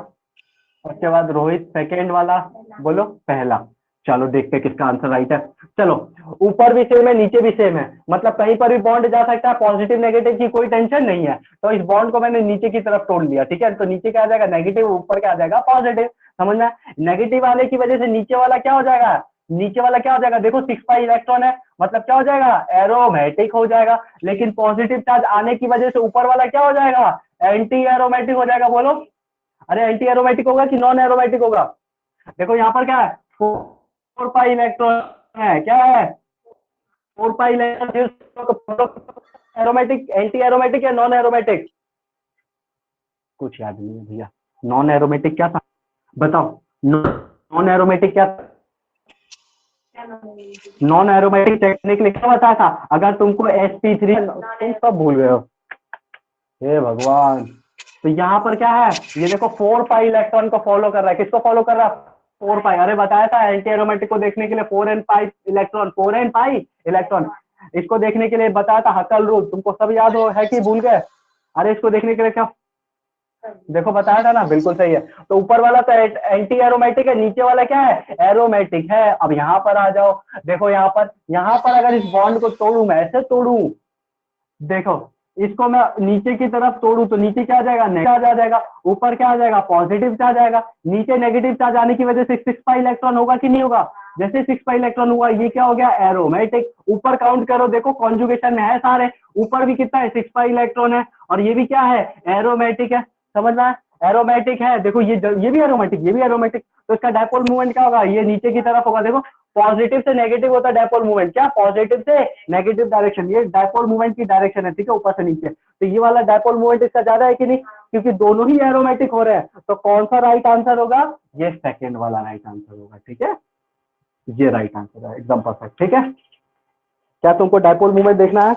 उसके बाद रोहित सेकंड वाला, बोलो पहला। चलो देखते हैं किसका आंसर राइट है। चलो ऊपर भी सेम है नीचे भी सेम है, मतलब कहीं पर भी बॉन्ड जा सकता है, पॉजिटिव नेगेटिव की कोई टेंशन नहीं है। तो इस बॉन्ड को मैंने नीचे की तरफ तोड़ लिया। ठीक है, तो नीचे क्या आ जाएगा नेगेटिव, ऊपर क्या आ जाएगा पॉजिटिव। समझना? नेगेटिव आने की वजह से नीचे वाला क्या हो जाएगा, नीचे वाला क्या हो जाएगा देखो 6 पाई इलेक्ट्रॉन है, मतलब क्या हो जाएगा एरोमेटिक हो जाएगा। लेकिन पॉजिटिव चार्ज आने की वजह से ऊपर वाला क्या हो जाएगा एंटी एरोमेटिक हो जाएगा। बोलो अरे एंटी एरोमेटिक होगा कि नॉन एरोमेटिक होगा? देखो यहाँ पर क्या है 4 पाई इलेक्ट्रॉन है, क्या है 4 pi electron. Aromatic anti aromatic या नॉन एरोमेटिक? कुछ याद नहीं है भैया। नॉन एरोमेटिक क्या था बताओ? नॉन एरोमेटिक क्या था? नॉन एरोमेटिक टेक्निक लिखा बताया था। अगर तुमको sp3 तुम सब भूल गए हो, हे भगवान। तो यहाँ पर क्या है ये देखो 4 पाई इलेक्ट्रॉन को फॉलो कर रहा है। किसको फॉलो कर रहा है 4 पाई। अरे बताया था एंटी एरोमेटिक को देखने के लिए 4n pi electron, 4n pi electron. इसको देखने के लिए बताया था हकल रूल, तुमको सब याद हो है कि भूल गए? अरे इसको देखने के लिए क्या देखो बताया था ना, बिल्कुल सही है। तो ऊपर वाला तो एंटी एरोमेटिक है, नीचे वाला क्या है एरोमेटिक है। अब यहाँ पर आ जाओ, देखो यहाँ पर अगर इस बॉन्ड को तोड़ू मैं ऐसे तोड़ू, देखो इसको मैं नीचे की तरफ तोड़ू तो नीचे क्या आ जाएगा नेगेटिव चार्ज आ जाएगा, ऊपर क्या आ जाएगा पॉजिटिव चार्ज आएगा। नीचे नेगेटिव चार्ज आने की वजह से 6 पाई इलेक्ट्रॉन होगा कि नहीं होगा? जैसे 6 पाई इलेक्ट्रॉन हुआ ये क्या हो गया एरोमेटिक। ऊपर काउंट करो देखो कॉन्जुगेशन में है सारे, ऊपर भी कितना है 6 पाई इलेक्ट्रॉन है और ये भी क्या है एरोमेटिक है। समझ में? एरोमेटिक है देखो ये भी एरोमेटिक, ये भी एरोमेटिक। तो इसका डायपोल मूवमेंट क्या होगा, ये नीचे की तरफ होगा। देखो पॉजिटिव से नेगेटिव होता है डायपोल मूवमेंट, क्या पॉजिटिव से नेगेटिव डायरेक्शन, ये डायपोल मूवमेंट की डायरेक्शन है, ठीक है, ऊपर से नीचे। तो ये वाला डायपोल मूवमेंट इसका ज्यादा है कि नहीं, क्योंकि दोनों ही एरोमेटिक हो रहे हैं। तो कौन सा राइट आंसर होगा, ये सेकेंड वाला राइट आंसर होगा, ठीक है, ये राइट आंसर है, एकदम परफेक्ट। ठीक है, क्या तुमको डायपोल मूवमेंट देखना है?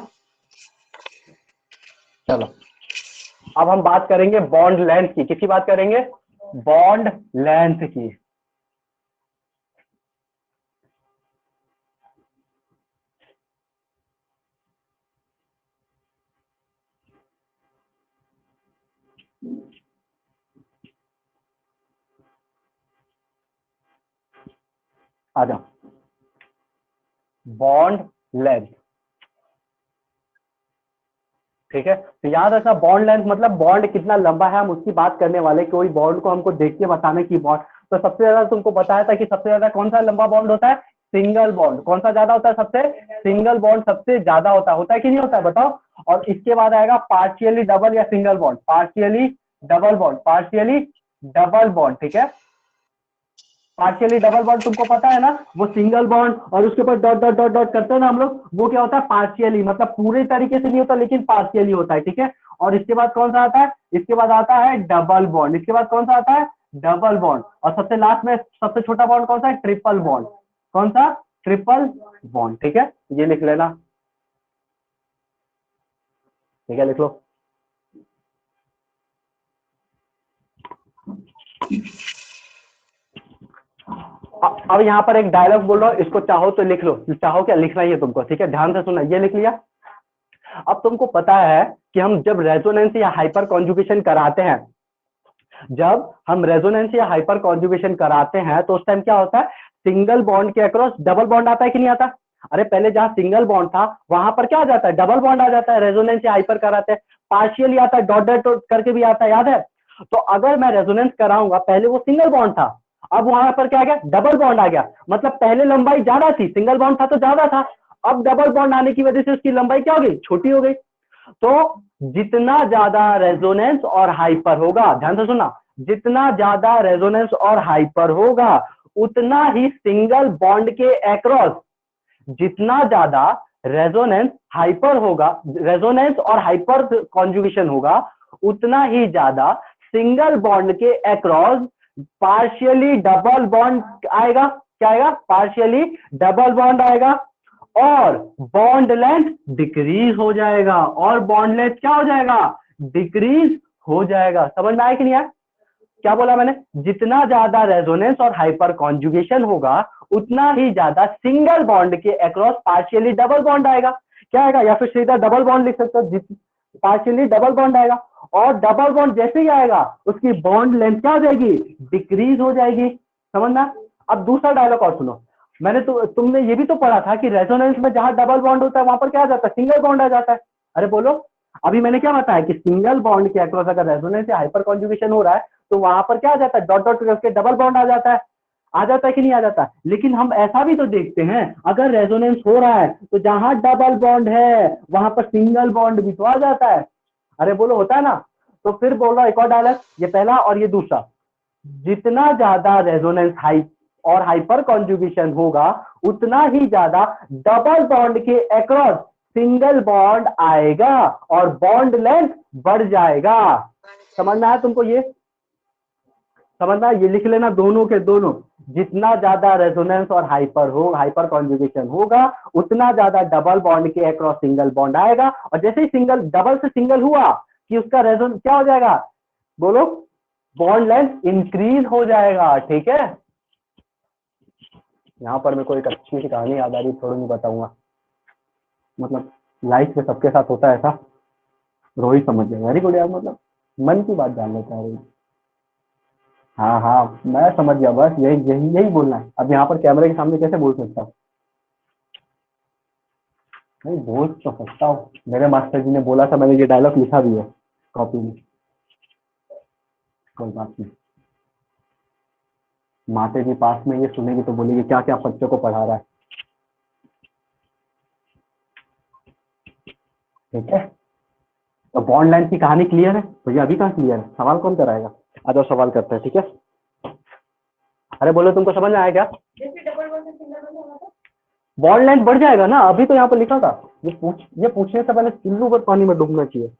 चलो अब हम बात करेंगे बॉन्ड लेंथ की। किसकी बात करेंगे, बॉन्ड लेंथ की। आ जाओ, बॉन्ड लेंथ, ठीक है। तो याद रखना बॉन्ड लेंथ मतलब बॉन्ड कितना लंबा है, हम उसकी बात करने वाले। कोई बॉन्ड को हमको देख के बताना कि बॉन्ड, तो सबसे ज्यादा तुमको बताया था कि सबसे ज्यादा कौन सा लंबा बॉन्ड होता है, सिंगल बॉन्ड। कौन सा ज्यादा होता है सबसे, सिंगल बॉन्ड सबसे ज्यादा होता है कि नहीं होता है, बताओ। और इसके बाद आएगा पार्शियली डबल या single bond, partially double bond, partially double bond, ठीक है। पार्शियली डबल बॉन्ड तुमको पता है ना, वो सिंगल बॉन्ड और उसके ऊपर डॉट डॉट डॉट डॉट करते हैं ना हम लोग, वो क्या होता है पार्शियली, मतलब पूरे तरीके से नहीं होता लेकिन पार्शियली होता है, ठीक है। और इसके बाद कौन सा आता है, इसके बाद आता है डबल बॉन्ड, इसके बाद कौन सा आता है डबल बॉन्ड, और सबसे लास्ट में सबसे छोटा बॉन्ड कौन सा है, ट्रिपल बॉन्ड। कौन सा, ट्रिपल बॉन्ड, ठीक है, ये लिख लेना, ठीक है, लिख लो। अब यहाँ पर एक डायलॉग बोल रहा हूँ, इसको चाहो तो लिख लो, चाहो क्या लिखना ही है तुमको, ठीक है, ध्यान से सुनना, ये लिख लिया। अब तुमको पता है कि हम जब रेजोनेंस या हाइपर कॉन्जुगेशन कराते हैं, जब हम रेजोनेंस या हाइपर कॉन्जुगेशन कराते हैं तो उस टाइम क्या होता है, सिंगल बॉन्ड के अक्रॉस डबल बॉन्ड आता है कि नहीं आता। अरे पहले जहां सिंगल बॉन्ड था वहां पर क्या आ जाता है, डबल बॉन्ड आ जाता है, रेजोनेंस या हाइपर कराते हैं, पार्शियली आता है, डॉट डॉट करके भी आता है, याद है। तो अगर मैं रेजोनेंस कराऊंगा, पहले वो सिंगल बॉन्ड था, अब वहां पर क्या आ गया, डबल बॉन्ड आ गया, मतलब पहले लंबाई ज्यादा थी, सिंगल बॉन्ड था तो ज्यादा था, अब डबल बॉन्ड आने की वजह से उसकी लंबाई क्या हो गई, छोटी हो गई। तो जितना ज्यादा रेजोनेंस और हाइपर होगा, ध्यान से सुनना, जितना ज्यादा रेजोनेंस और हाइपर होगा उतना ही सिंगल बॉन्ड के अक्रॉस, जितना ज्यादा रेजोनेंस हाइपर होगा, रेजोनेंस और हाइपर कॉन्जुगेशन होगा, उतना ही ज्यादा सिंगल बॉन्ड के अक्रॉस पार्शियली डबल बॉन्ड आएगा। क्या आएगा, पार्शियली डबल बॉन्ड आएगा, और बॉन्ड लेंथ डिक्रीज हो जाएगा, और बॉन्ड लेंथ क्या हो जाएगा, डिक्रीज हो जाएगा। समझ में आया कि नहीं आया, क्या बोला मैंने, जितना ज्यादा रेजोनेंस और हाइपर कॉन्जुगेशन होगा उतना ही ज्यादा सिंगल बॉन्ड के अक्रॉस पार्शियली डबल बॉन्ड आएगा। क्या आएगा, या फिर सीधा डबल बॉन्ड लिख सकते हो, पार्शियली डबल बॉन्ड आएगा, और डबल बॉन्ड जैसे ही आएगा उसकी बॉन्ड लेंथ क्या हो जाएगी, डिक्रीज हो जाएगी। समझना। अब दूसरा डायलॉग और सुनो, मैंने तुमने ये भी तो पढ़ा था कि रेजोनेंस में जहां डबल बॉन्ड होता है वहां पर क्या आ जाता है, सिंगल बॉन्ड आ जाता है। अरे बोलो, अभी मैंने क्या बताया कि सिंगल बॉन्ड के अक्रॉस अगर रेजोनेंस या हाइपर कॉन्जुगेशन हो रहा है तो वहां पर क्या आ जाता है, डॉट डॉट करके डबल बॉन्ड आ जाता है, आ जाता है कि नहीं आ जाता। लेकिन हम ऐसा भी तो देखते हैं, अगर रेजोनेंस हो रहा है तो जहां डबल बॉन्ड है वहां पर सिंगल बॉन्ड भी तो आ जाता है। अरे बोलो, होता है ना। तो फिर बोल रहा एक और डायलॉग, ये पहला और ये दूसरा, जितना ज्यादा रेजोनेंस हाई और हाइपर कॉन्जुगेशन होगा उतना ही ज्यादा डबल बॉन्ड के अक्रॉस सिंगल बॉन्ड आएगा और बॉन्ड लेंथ बढ़ जाएगा। समझना है तुमको, ये समझना है, ये लिख लेना दोनों के दोनों, जितना ज्यादा रेजोनेंस और हाइपर कॉन्जुगेशन होगा उतना ज्यादा डबल बॉन्ड के अक्रॉस सिंगल बॉन्ड आएगा, और जैसे ही सिंगल डबल से सिंगल हुआ कि उसका रेजोन क्या हो जाएगा, बोलो, बॉन्ड लेंथ इंक्रीज हो जाएगा। ठीक है, यहाँ पर मेरे को एक अच्छी सी कहानी याद आ रही, थोड़ी नहीं बताऊंगा, मतलब लाइफ में सबके साथ होता है ऐसा, रोहित समझ गया, वेरी गुड यार, मतलब मन की बात जान लेता है। हाँ हाँ मैं समझ गया, बस यही यही यही बोलना है। अब यहाँ पर कैमरे के सामने कैसे बोल सकता हूँ, नहीं बोल तो सकता हूँ, मेरे मास्टर जी ने बोला था, मैंने ये डायलॉग लिखा भी है कॉपी में। कोई बात नहीं, माते जी पास में ये सुनेगी तो बोलेगी क्या क्या बच्चों को पढ़ा रहा है। ठीक है, तो बॉन्ड लाइन की कहानी क्लियर है, तो ये अभी कहाँ क्लियर है, सवाल कौन कराएगा, आ जाओ सवाल करते हैं। ठीक है, अरे बोलो तुमको समझ में आया क्या? बॉन्ड लेंथ बढ़ जाएगा ना, अभी तो यहाँ पर लिखा था। ये पूछने से पहले सिल्लू पर पानी में डूबना चाहिए।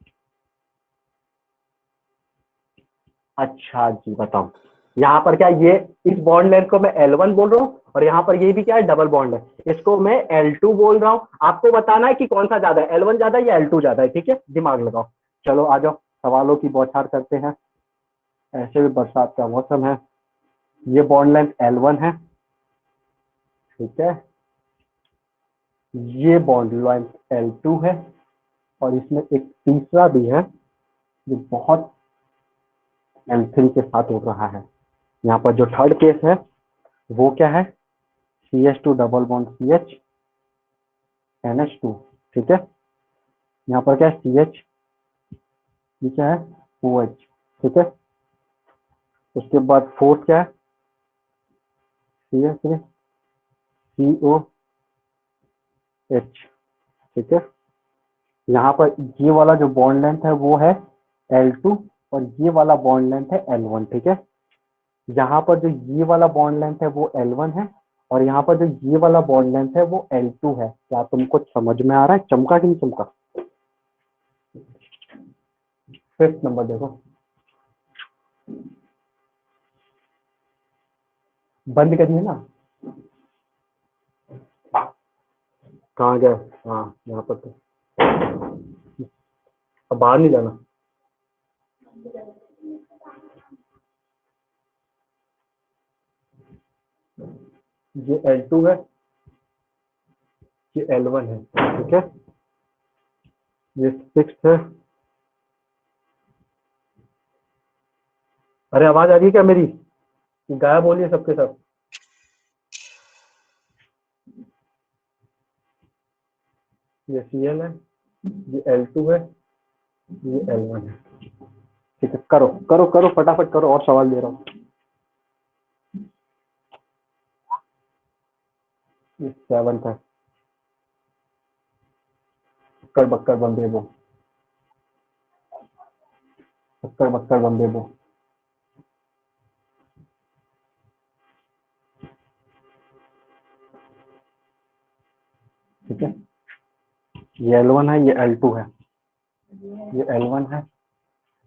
अच्छा जी बताओ, यहाँ पर क्या ये इस बॉन्ड लेंथ को मैं L1 बोल रहा हूँ और यहाँ पर ये भी क्या है, डबल बॉन्ड है, इसको मैं L2 बोल रहा हूँ। आपको बताना है कि कौन सा ज्यादा है, L1 ज्यादा है या L2 ज्यादा है, ठीक है, दिमाग लगाओ। चलो आ जाओ, सवालों की बौछार करते हैं। ऐसे भी बरसात का मौसम है। ये बॉन्ड लेंथ L1 है, ठीक है। ये बॉन्ड लेंथ L2 है और इसमें एक तीसरा भी है जो बहुत L3 के साथ हो रहा है। यहाँ पर जो थर्ड केस है वो क्या है, CH2 double bond CH NH2, ठीक है। यहाँ पर क्या है CH, ये क्या है OH, ठीक है। उसके बाद फोर्थ क्या है CH3 COH, ठीक है। यहाँ पर ये वाला जो बॉन्ड लेंथ है वो है L2 और ये वाला बॉन्ड लेंथ है L1, ठीक है। यहाँ पर जो ये वाला बॉन्ड लेंथ है वो L1 है और यहाँ पर जो ये वाला बॉन्ड लेंथ है वो L2 है। क्या तुमको समझ में आ रहा है, चमका कि नहीं चमका? फिफ्थ नंबर देखो, बंद करिए ना। कहाँ गए? हाँ यहाँ पर तो, अब बाहर नहीं जाना। ये L2 है, ये L1 है, ठीक है। ये सिक्स्थ है। अरे आवाज आ रही है क्या मेरी? गायब हो रही है सबके सब? ये Cl है, ये L2 है, ये L1 है, ठीक है। करो करो करो फटाफट करो, और सवाल दे रहा हूँ। ये सेवंथ है, बक्कर बक्कर बम्बे बो, बक्कर बक्कर बम्बे बो, ठीक है। ये L1 है, ये L2 है, ये L1 है,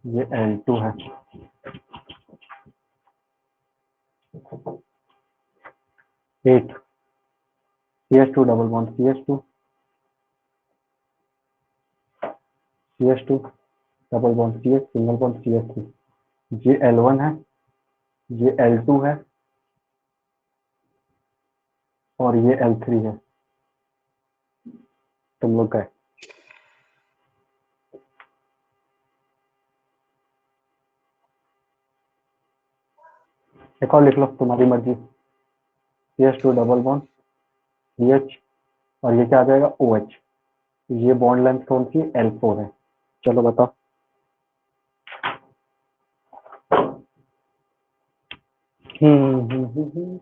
ये L2 है। 8 CH2 double bond CH2 CH2 double bond CH single bond CH3। ये L1 है, ये L2 है और ये L3 है। तुम लोग गए। एक और लिख लो, तुम्हारी मर्जी। CH2 डबल बॉन्ड CH और ये क्या आ जाएगा OH। ये बॉन्ड लेंथ कौन सी, L4 है। चलो बताओ। हम्म।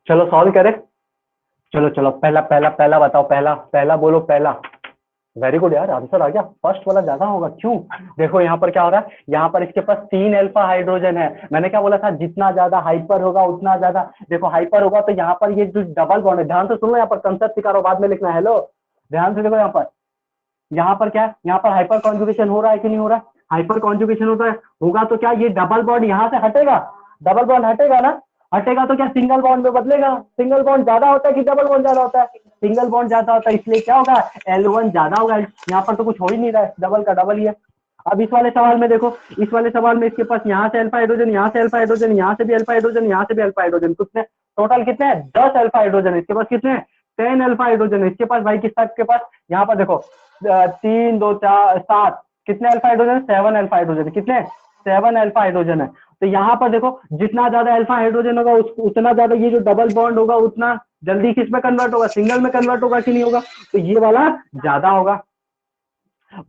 चलो सॉल्व करें। चलो चलो पहला पहला पहला बताओ, पहला पहला बोलो पहला। वेरी गुड यार, आंसर आ गया। फर्स्ट वाला ज्यादा होगा क्यों? देखो यहाँ पर क्या हो रहा है, यहाँ पर इसके पास 3 अल्फा हाइड्रोजन है। मैंने क्या बोला था, जितना ज्यादा हाइपर होगा उतना ज्यादा, देखो हाइपर होगा तो यहाँ पर ये जो डबल बॉन्ड है, ध्यान से सुनो, यहाँ पर कंसेप्ट सिखा रहा हूं, बाद में लिखना है। हेलो ध्यान से देखो, यहाँ पर क्या है, यहाँ पर हाइपर कॉन्जुगेशन हो रहा है कि नहीं हो रहा है? हाइपर कॉन्जुगेशन होता है, होगा तो क्या ये डबल बॉन्ड यहाँ से हटेगा? डबल बॉन्ड हटेगा ना, हटेगा तो क्या सिंगल बॉन्ड में बदलेगा? सिंगल बॉन्ड ज्यादा होता है कि डबल बॉन्ड ज्यादा होता है? सिंगल बॉन्ड ज्यादा होता है, इसलिए क्या होगा, L1 ज्यादा होगा। यहाँ पर तो कुछ हो ही नहीं रहा है, डबल का डबल ही है। अब इस वाले सवाल में देखो, इस वाले सवाल में इसके पास यहाँ से अल्फा हाइड्रोजन, यहाँ से अल्फा हाइड्रोजन, यहाँ से भी अल्फा हाइड्रोजन, यहाँ से भी अल्फा हाइड्रोजन, कितने टोटल कितने हैं? 10 अल्फा हाइड्रोजन। इसके पास कितने हैं? 10 अल्फा हाइड्रोजन। इसके पास भाई किसका, के पास यहाँ पर देखो 3 2 4 7, कितने अल्फा हाइड्रोजन? 7 alpha hydrogen. कितने? 7 अल्फा हाइड्रोजन है। तो यहाँ पर देखो जितना ज्यादा अल्फा हाइड्रोजन होगा उतना ज्यादा ये जो डबल बॉन्ड होगा उतना जल्दी किस में कन्वर्ट होगा, सिंगल में कन्वर्ट होगा कि नहीं होगा, तो ये वाला ज्यादा होगा।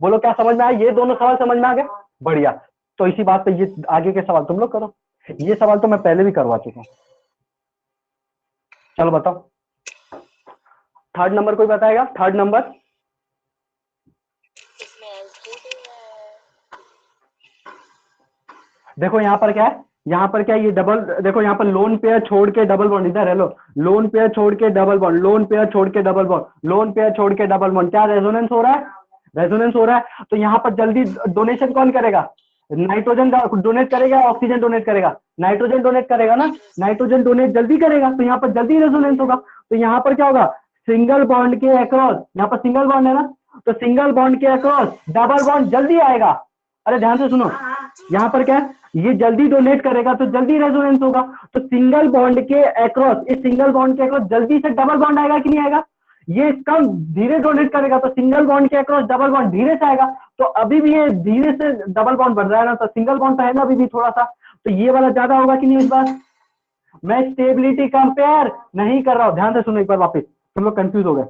बोलो क्या समझ में आया, ये दोनों सवाल समझ में आ गया, बढ़िया। तो इसी बात पे ये आगे के सवाल तुम लोग करो, ये सवाल तो मैं पहले भी करवा चुका हूँ। चलो बताओ थर्ड नंबर कोई बताएगा, थर्ड नंबर। देखो यहाँ पर क्या है, यहाँ पर क्या है, ये डबल, देखो यहाँ पर लोन पेयर छोड़ के डबल बॉन्ड, इधर है लो, लोन पेयर छोड़ के डबल बॉन्ड, लोन पेयर छोड़ के डबल बॉन्ड, लोन पेयर छोड़ के डबल बॉन्ड, क्या रेजोनेंस हो रहा है, रेजोनेंस हो रहा है। तो यहाँ पर जल्दी डोनेशन कौन करेगा, नाइट्रोजन डोनेट करेगा, ऑक्सीजन डोनेट करेगा, नाइट्रोजन डोनेट करेगा ना, नाइट्रोजन डोनेट जल्दी करेगा, तो यहाँ पर जल्दी रेजोनेंस होगा। तो यहाँ पर क्या होगा, सिंगल बॉन्ड के अक्रॉस, यहाँ पर सिंगल बॉन्ड है ना, तो सिंगल बॉन्ड के अक्रॉस डबल बॉन्ड जल्दी आएगा। अरे ध्यान से सुनो, यहाँ पर क्या है, ये जल्दी डोनेट करेगा तो जल्दी रेजोनेंस होगा। तो सिंगल बॉन्ड के अक्रॉस, इस सिंगल बॉन्ड के अक्रॉस जल्दी से डबल बॉन्ड आएगा कि नहीं आएगा, ये कम धीरे डोनेट करेगा तो सिंगल बॉन्ड के अक्रॉस डबल बॉन्ड धीरे से आएगा। तो अभी भी ये धीरे से डबल बॉन्ड बढ़ रहा है ना, तो सिंगल बॉन्ड तो है ना अभी भी थोड़ा सा, तो ये वाला ज्यादा होगा कि नहीं। इस बार मैं स्टेबिलिटी कंपेयर नहीं कर रहा हूं, ध्यान से सुनो एक बार वापस, तुम लोग कंफ्यूज हो गए।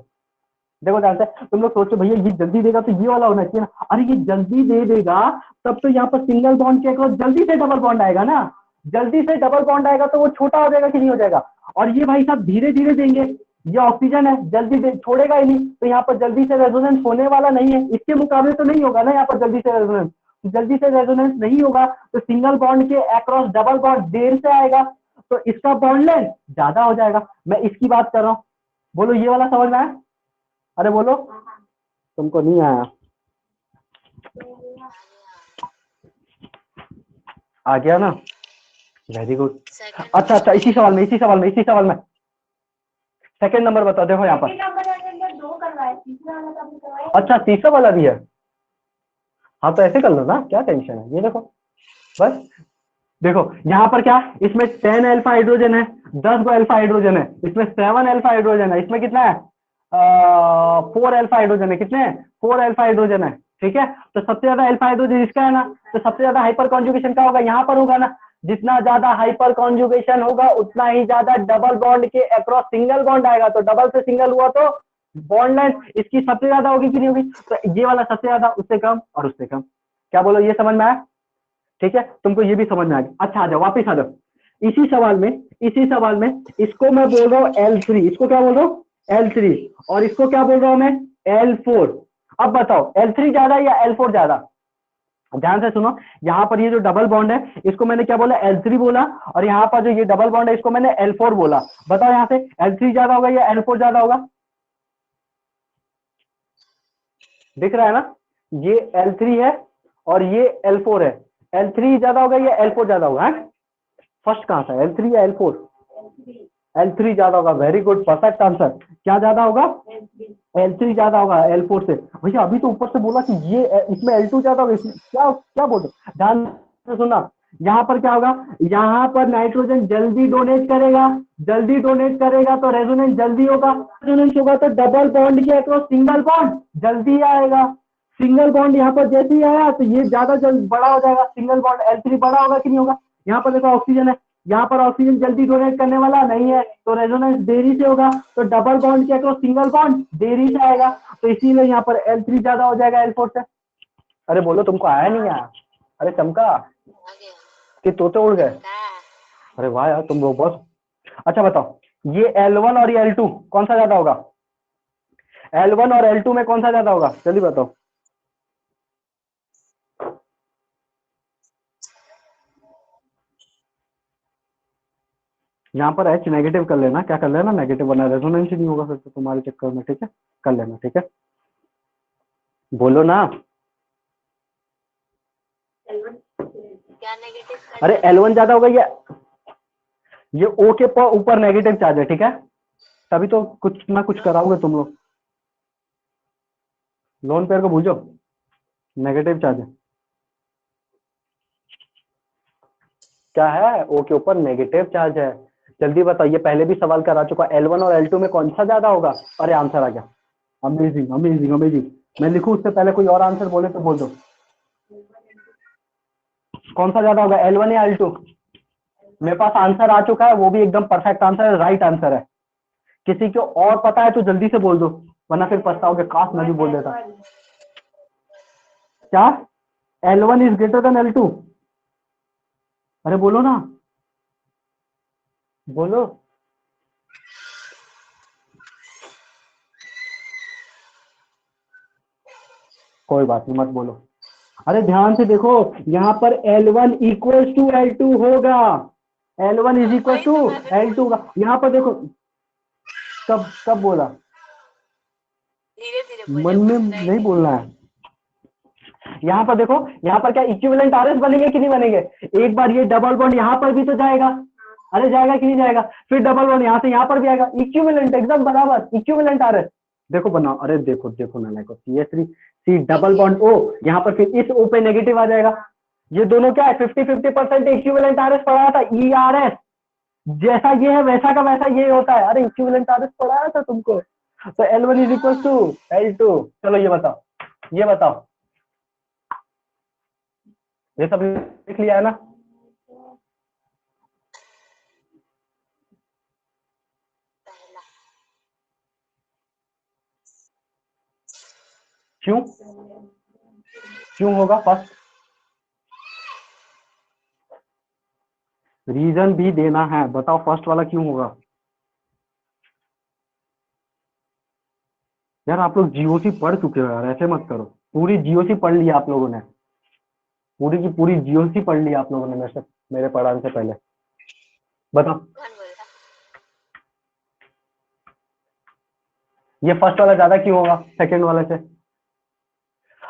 देखो ध्यान से, तुम लोग सोचो भैया ये जल्दी देगा तो ये वाला होना चाहिए ना, अरे ये जल्दी दे देगा तब तो यहाँ पर सिंगल बॉन्ड के अक्रॉस जल्दी से डबल बॉन्ड आएगा ना, जल्दी से डबल बॉन्ड आएगा तो वो छोटा हो जाएगा कि नहीं हो जाएगा। और ये भाई साहब धीरे धीरे देंगे, ये ऑक्सीजन है जल्दी छोड़ेगा ही नहीं, तो यहाँ पर जल्दी से रेजोनेंस होने वाला नहीं है, इसके मुकाबले तो नहीं होगा ना यहाँ पर जल्दी से रेजोनेंस, जल्दी से रेजोनेंस नहीं होगा तो सिंगल बॉन्ड के अक्रॉस डबल बॉन्ड देर से आएगा, तो इसका बॉन्ड लेंथ ज्यादा हो जाएगा। मैं इसकी बात कर रहा हूँ, बोलो ये वाला समझ में आया, अरे बोलो तुमको नहीं आया, आ गया ना, वेरी गुड। अच्छा अच्छा, इसी सवाल में सेकंड नंबर बताओ। देखो यहाँ पर अच्छा तीसरा वाला भी है, हाँ तो ऐसे कर लो ना, क्या टेंशन है, ये देखो बस। देखो यहाँ पर क्या, इसमें 10 अल्फा हाइड्रोजन है, 10 गो अल्फा हाइड्रोजन है, इसमें 7 अल्फा हाइड्रोजन है, इसमें कितना है 4 अल्फा हाइड्रोजन है, कितने 4 अल्फा हाइड्रोजन है, ठीक है। तो सबसे ज्यादा अल्फा हाइड्रोजन इसका है ना, तो सबसे ज्यादा हाइपर कॉन्जुगेशन का होगा यहाँ पर होगा ना, जितना ज्यादा हाइपर कॉन्जुगेशन होगा उतना ही ज्यादा डबल बॉन्ड के अक्रॉस सिंगल बॉन्ड आएगा, तो डबल से सिंगल हुआ तो बॉन्ड लेंथ इसकी सबसे ज्यादा होगी कि नहीं होगी, तो ये वाला सबसे ज्यादा, उससे कम और उससे कम। क्या बोलो ये समझ में आया, ठीक है, तुमको ये भी समझ में आ गया। अच्छा आ जाओ वापिस आ जाओ, इसी सवाल में इसको मैं बोल रहा हूँ L3, इसको क्या बोल रहा हूँ L3, और इसको क्या बोल रहा हूँ मैं L4। अब बताओ L3 ज्यादा या L4 ज्यादा, ध्यान से सुनो, यहाँ पर ये जो डबल बॉन्ड है इसको मैंने क्या बोला L3 बोला, और यहाँ पर जो ये डबल बॉन्ड है इसको मैंने L4 बोला। बताओ यहाँ से L3 ज्यादा होगा या L4 ज्यादा होगा, दिख रहा है ना, ये L3 है और ये L4 है, L3 ज्यादा होगा या L4 ज्यादा होगा, फर्स्ट कहां था L3 या L4, L3 ज्यादा होगा, वेरी गुड परफेक्ट आंसर। क्या ज्यादा होगा L3 ज्यादा होगा L4 से। भैया अभी तो ऊपर से बोला कि ये इसमें L2 ज्यादा होगा, इसमें क्या क्या बोल रहे, ध्यान से सुनना, यहाँ पर क्या होगा, यहाँ पर नाइट्रोजन जल्दी डोनेट करेगा तो रेजोनेंस जल्दी होगा, रेजोनेंस होगा तो डबल बॉन्ड के अक्रॉस सिंगल बॉन्ड जल्दी आएगा, सिंगल बॉन्ड यहाँ पर जैसे ही आया तो ये ज्यादा जल्द बड़ा हो जाएगा, सिंगल बॉन्ड L3 बड़ा होगा कि नहीं होगा। यहाँ पर देखो ऑक्सीजन है, यहाँ पर ऑक्सीजन जल्दी डोनेट करने वाला नहीं है तो रेजोनेंस देरी से होगा, तो डबल बॉन्ड के अक्रॉस सिंगल बॉन्ड देरी से आएगा, तो इसीलिए यहाँ पर L3 ज्यादा हो जाएगा L4 से। अरे बोलो तुमको आया नहीं आया, अरे चमका कि तोते उड़ गए, अरे वाह यार तुम लोग बस। अच्छा बताओ ये L1 और ये L2 कौन सा ज्यादा होगा, L1 और L2 में कौन सा ज्यादा होगा, जल्दी बताओ। यहाँ पर H नेगेटिव कर लेना, क्या कर लेना नेगेटिव, वरना रेजोनेंस ही नहीं होगा फिर तो तुम्हारे चक्कर में, ठीक है कर लेना, ठीक है बोलो ना। क्या नेगेटिव, अरे L1 ज्यादा होगा ये O के ऊपर नेगेटिव चार्ज है, ठीक है, तभी तो कुछ ना कुछ कराओगे तुम लोग, लोन पेयर को भूलो, नेगेटिव चार्ज है, क्या है O के ऊपर नेगेटिव चार्ज है, जल्दी बताओ, ये पहले भी सवाल करा चुका, L1 और L2 में कौन सा ज्यादा होगा, अरे आंसर आ गया, अमेजिंग अमेजिंग अमेजिंग। मैं लिखूं उससे पहले कोई और आंसर बोले तो बोल दो, कौन सा ज्यादा होगा L1 या L2, मेरे पास आंसर आ चुका है, वो भी एकदम परफेक्ट आंसर है, राइट आंसर है। किसी को और पता है तो जल्दी से बोल दो, वरना फिर पछताओगे, काश मैं भी बोल देता। क्या L1 is greater then L2? अरे बोलो ना, बोलो। कोई बात नहीं, मत बोलो। अरे ध्यान से देखो, यहाँ पर L1 इक्वल टू L2 होगा। L1 इज इक्वल वही टू तो मैं भी L2 का। यहाँ पर देखो, कब कब बोला? धीरे धीरे मन बोले, में बोलना ही नहीं नहीं। बोलना है। यहाँ पर देखो, यहाँ पर क्या इक्विवेलेंट आरएस बनेंगे कि नहीं बनेंगे? एक बार ये डबल बॉन्ड यहाँ पर भी तो जाएगा। अरे जाएगा कि नहीं जाएगा? फिर डबल बॉन्ड यहाँ से यहाँ पर भी आएगा, इक्विवेलेंट एकदम बराबर, इक्विवेलेंट आरएस। देखो बनाओ, अरे देखो देखो ना, देखो CH3 C double bond O, यहाँ पर फिर इस O पे नेगेटिव आ जाएगा। ये दोनों क्या है, 50-50% इक्विवेलेंट आरएस पढ़ाया था, ERS। जैसा ये है वैसा का वैसा ये होता है। अरे इक्विवेलेंट आरएस पढ़ाया था तुमको। तो L1 is equal to L2। चलो ये बताओ, ये बताओ, ये सब लिख लिया है ना? पहला। क्यों क्यों होगा फर्स्ट? रीजन भी देना है, बताओ फर्स्ट वाला क्यों होगा? यार आप लोग जीओसी पढ़ चुके हो यार, ऐसे मत करो। पूरी जीओसी पढ़ लिया आप लोगों ने, पूरी की पूरी जीओसी पढ़ लिया आप लोगों ने मेरे से, मेरे पढ़ाने से पहले। बताओ कौन बोलता? ये फर्स्ट वाला ज्यादा क्यों होगा सेकंड वाले से?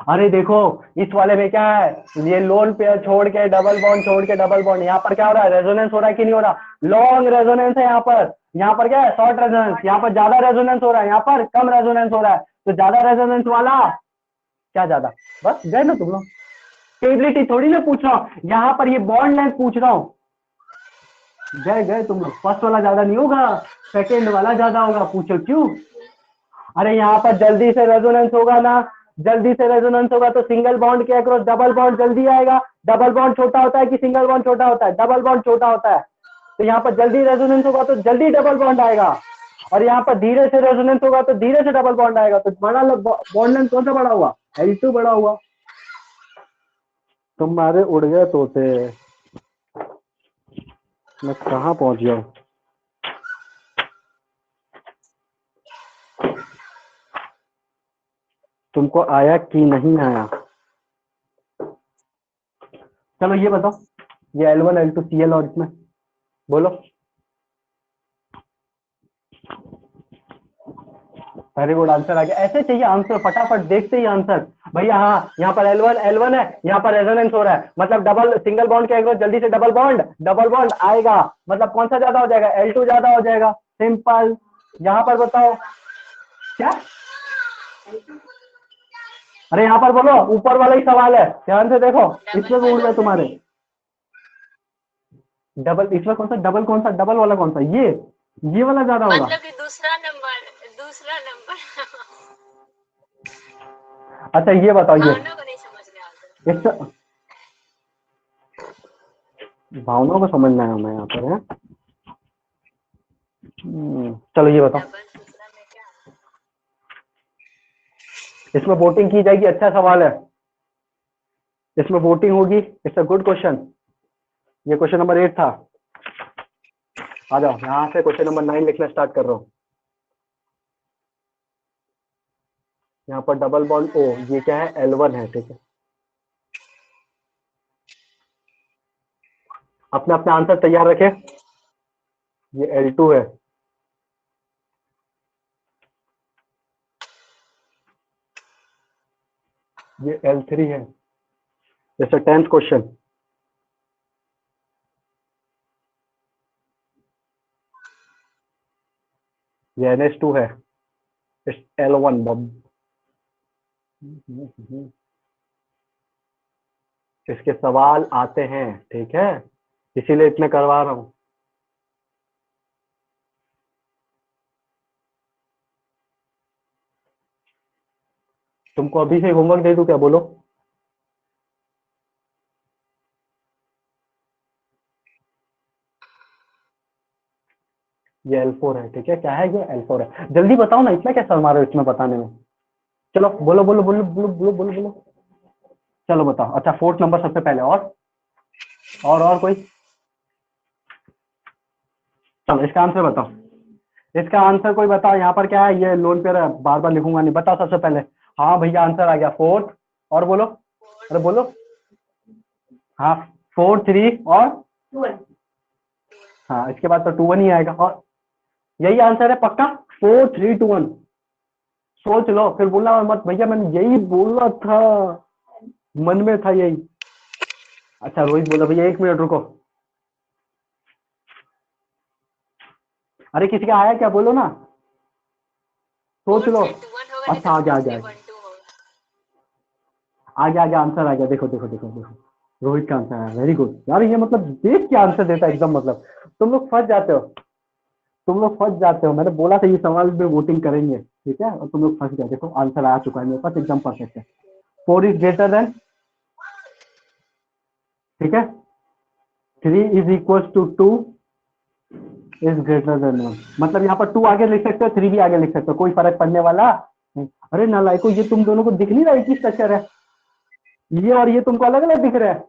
अरे देखो, इस वाले में क्या है, ये लोन पेयर छोड़ के डबल बॉन्ड, छोड़ के डबल बॉन्ड, यहाँ पर क्या हो रहा है, रेजोनेंस हो रहा है कि नहीं हो रहा? लॉन्ग रेजोनेंस है यहाँ पर क्या है, शॉर्ट रेजोनेंस। यहाँ पर ज्यादा रेजोनेंस हो रहा है, यहाँ पर कम रेजोनेंस हो रहा है। तो ज्यादा रेजोनेंस वाला क्या ज्यादा, बस गए ना तुम लोग। स्टेबिलिटी थोड़ी ना पूछ रहा हूँ, यहाँ पर ये बॉन्ड लेंथ पूछ रहा हूँ। गए गए तुम लोग। फर्स्ट वाला ज्यादा नहीं होगा, सेकेंड वाला ज्यादा होगा। पूछो क्यों? अरे यहाँ पर जल्दी से रेजोनेंस होगा ना, जल्दी से रेजोनेंस होगा तो सिंगल बॉन्ड के अक्रॉस डबल बॉन्ड जल्दी आएगा। डबल बॉन्ड छोटा होता है कि सिंगल बॉन्ड छोटा होता है? डबल बॉन्ड छोटा होता है। तो यहाँ पर जल्दी रेजोनेंस होगा तो जल्दी डबल बॉन्ड आएगा, और यहाँ पर धीरे से रेजोनेंस होगा तो धीरे से डबल बॉन्ड आएगा। तो बड़ा बॉन्ड लेंथ कौन सा बड़ा हुआ? L2 बड़ा हुआ। तुम्हारे उड़ गए तोते, मैं कहाँ पहुंच गया हूँ? तुमको आया कि नहीं आया? चलो ये बताओ, ये L1 L2 CL और इसमें बोलो। वेरी गुड, आंसर आ गया। ऐसे चाहिए आंसर, फटाफट देखते ही आंसर। भैया हाँ, यहाँ पर L1 है, यहाँ पर रेजोनेंस हो रहा है, मतलब डबल सिंगल बॉन्ड के अक्रॉस जल्दी से डबल बॉन्ड आएगा। मतलब कौन सा ज्यादा हो जाएगा? L2 ज्यादा हो जाएगा, सिंपल। यहाँ पर बताओ क्या? अरे यहाँ पर बोलो, ऊपर वाला ही सवाल है, ध्यान से देखो। डबल इसमें भी उड़ वाला। गए तुम्हारे। डबल इसमें कौन सा डबल, कौन सा डबल वाला, कौन सा? ये वाला ज्यादा होगा। मतलब कि दूसरा नंबर, दूसरा नंबर। अच्छा ये बताओ, ये भावना को नहीं समझ में आता। एक भावनाओं को समझना है हमें यहाँ पर है। चलो ये बताओ, डबल दूसरा में क्या? इसमें वोटिंग की जाएगी। अच्छा सवाल है, इसमें वोटिंग होगी। It's a good question. ये क्वेश्चन नंबर 8 था। आ जाओ, यहाँ से क्वेश्चन नंबर 9 लिखना स्टार्ट कर रहा हूँ। यहाँ पर डबल बॉन्ड O, ये क्या है? L1 है, ठीक है। अपने अपने आंसर तैयार रखे। ये L2 है, ये L3 है। जैसे 10th क्वेश्चन, ये NH2 है, L1 बम। इसके सवाल आते हैं, ठीक है, इसीलिए इतने करवा रहा हूँ। तुमको अभी से होमवर्क दे दूं क्या, बोलो? ये L4 है, ठीक है। क्या है ये? L4 है। जल्दी बताओ ना, इतना क्या शर्मा रहे हो इसमें बताने में? चलो बोलो बोलो बोलो बोलो बोलो बोलो बोलो। चलो बताओ। अच्छा, फोर्थ नंबर सबसे पहले। और कोई? चलो इसका आंसर बताओ। इसका आंसर कोई बताओ। यहाँ पर क्या है? ये लोन पे बार बार लिखूंगा नहीं। बताओ सबसे पहले। हाँ भैया, आंसर आ गया, फोर्थ। और बोलो, अरे बोलो। हाँ, 4 3 और हाँ, इसके बाद तो 2 1 ही आएगा। और यही आंसर है पक्का? 4 3 2 1। सोच लो, फिर बोलना मत भैया मैंने यही बोला था, मन में था यही। अच्छा रोहित बोलो भैया, 1 मिनट रुको। अरे किसी का आया क्या? बोलो ना, सोच 4 लो। 3 2 1 होगा, नहीं अच्छा तो आ गया 4 आ गया 3 1 2 होगा। आ गया आंसर आ गया। देखो देखो देखो देखो, रोहित का आंसर है। वेरी गुड यार, ये मतलब देख के आंसर देता है एकदम। मतलब तुम लोग फंस जाते हो, तुम लोग फंस जाते हो। मैंने बोला था ये सवाल में वोटिंग करेंगे, ठीक है, और तुम लोग फंस गए। देखो आंसर आ चुका है मेरे पास, एकदम परफेक्ट है। 4 इज ग्रेटर देन, ठीक है, 3 is equal to 2 is greater than 1। मतलब यहाँ पर 2 आगे लिख सकते हो, 3 भी आगे लिख सकते हो, कोई फर्क पड़ने वाला नहीं। अरे नालायको, ये तुम दोनों को दिख नहीं रहा है कि स्ट्रक्चर है ये, और ये तुमको अलग अलग दिख रहा है।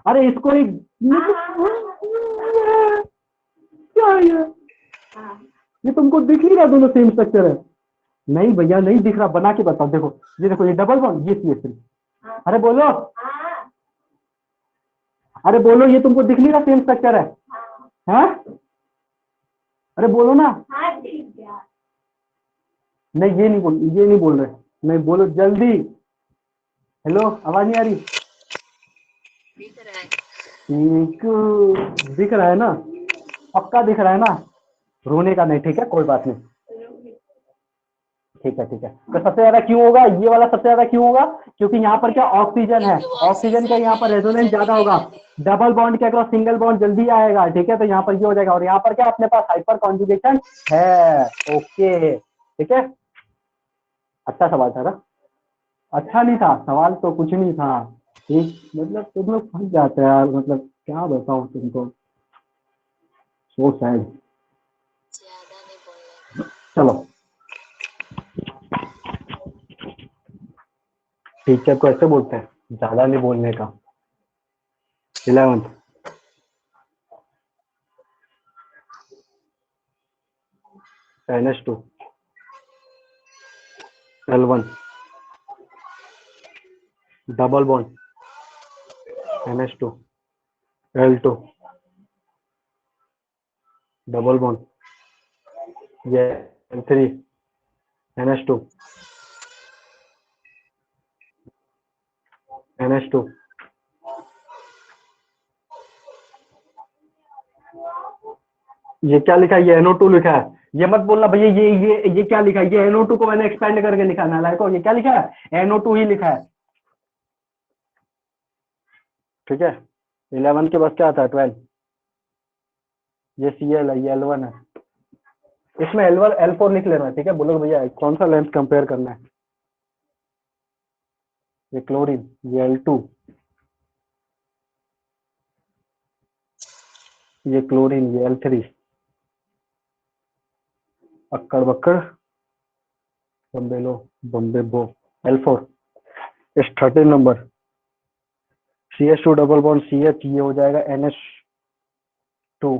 अरे इसको ही क्या है ये तुमको दिख नहीं रहा? दोनों सेम स्ट्रक्चर है। नहीं भैया नहीं दिख रहा, बना के बताओ। देखो ये, देखो ये डबल बॉन्ड, ये CH3। अरे बोलो, अरे बोलो, ये तुमको दिख नहीं रहा सेम स्ट्रक्चर है? हाँ, अरे बोलो ना। नहीं ये नहीं बोल, ये नहीं बोल रहे। नहीं बोलो जल्दी। हेलो, आवाज नहीं आ रही? दिख रहा है। ठीक, दिख रहा है ना? पक्का दिख रहा है ना? रोने का नहीं, ठीक है, कोई बात नहीं। ठीक है ठीक है। तो सबसे ज्यादा क्यों होगा ये वाला? सबसे ज्यादा क्यों होगा? क्योंकि यहाँ पर क्या ऑक्सीजन है, क्योंकि वो ऑक्सीजन का ऑक्सीजन यहाँ पर है, वो रेजोनेंस जल्दी ज्यादा होगा। पिघलते हैं। डबल बॉन्ड के अक्रॉस सिंगल बॉन्ड जल्दी आएगा, ठीक है, तो यहाँ पर ये हो जाएगा। और यहाँ पर क्या अपने पास हाइपर कॉन्जुगेशन है। ओके, ठीक है। अच्छा सवाल था ना? अच्छा नहीं था सवाल तो, कुछ नहीं था। ठीक, मतलब तुम लोग फंस जाते हैं यार, मतलब क्या बताऊं तुमको, सो सैड। ज्यादा नहीं बोलना। चलो, टीचर को ऐसे बोलते हैं, ज्यादा नहीं बोलने का। 11th, NH2, L1, double bond, NH2, L2, double bond, ये L3, NH2, NH2। ये क्या लिखा है? ये NO2 लिखा है। ये मत बोलना भैया, ये क्या लिखा है? ये NO2 को मैंने एक्सपेंड करके लिखा है नालायको। ये क्या लिखा है? NO2 ही लिखा है, ठीक है। 11 के बाद क्या आता है? 12। ये Cl है, ये L1 है। इसमें L1 L4 लिख लेना, ठीक है। बोलो भैया कौन सा लेंथ कंपेयर करना है? ये क्लोरीन, ये L2, ये क्लोरीन, ये L3। अक्कड़ बक्कड़ बम्बे लो, बम्बे बो, L4। इस 13 number CH2 double bond CH, ये हो जाएगा NH2।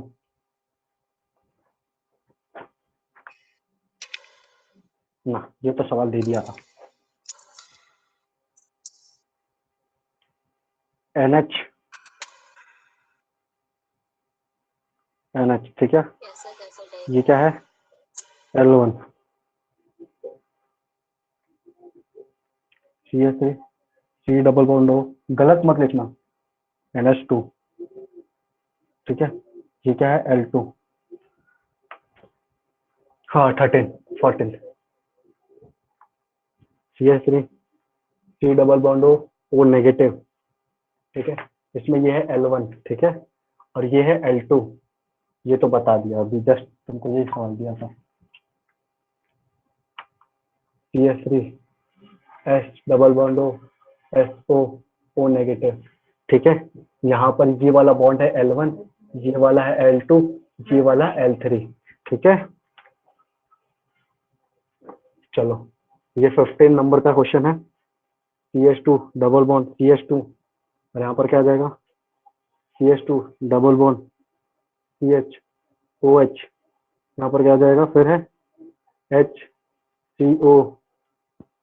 ना, ये तो सवाल दे दिया था। NH, ठीक है। कैसा कैसा ये क्या डायग्राम। है? L1, CH3, C double bond हो, गलत मत लिखना, NH2, ठीक है। ये क्या है? L2। हाँ 13 14, CH3, C डबल बॉन्ड हो, वो नेगेटिव, ठीक है। इसमें ये है L1, ठीक है, और ये है L2। ये तो बता दिया अभी, जस्ट तुमको यही सवाल दिया था। CH3, H डबल बॉन्ड हो, SO, O नेगेटिव, ठीक है। यहाँ पर ये वाला बॉन्ड है L1, ये वाला है L2, ये वाला L3, ठीक है, चलो ये 15 नंबर का क्वेश्चन है। CH2 डबल बॉन्ड CH2, और यहाँ पर क्या आ जाएगा, CH2 डबल बॉन्ड CHOH, यहाँ पर क्या आ जाएगा, फिर है HCO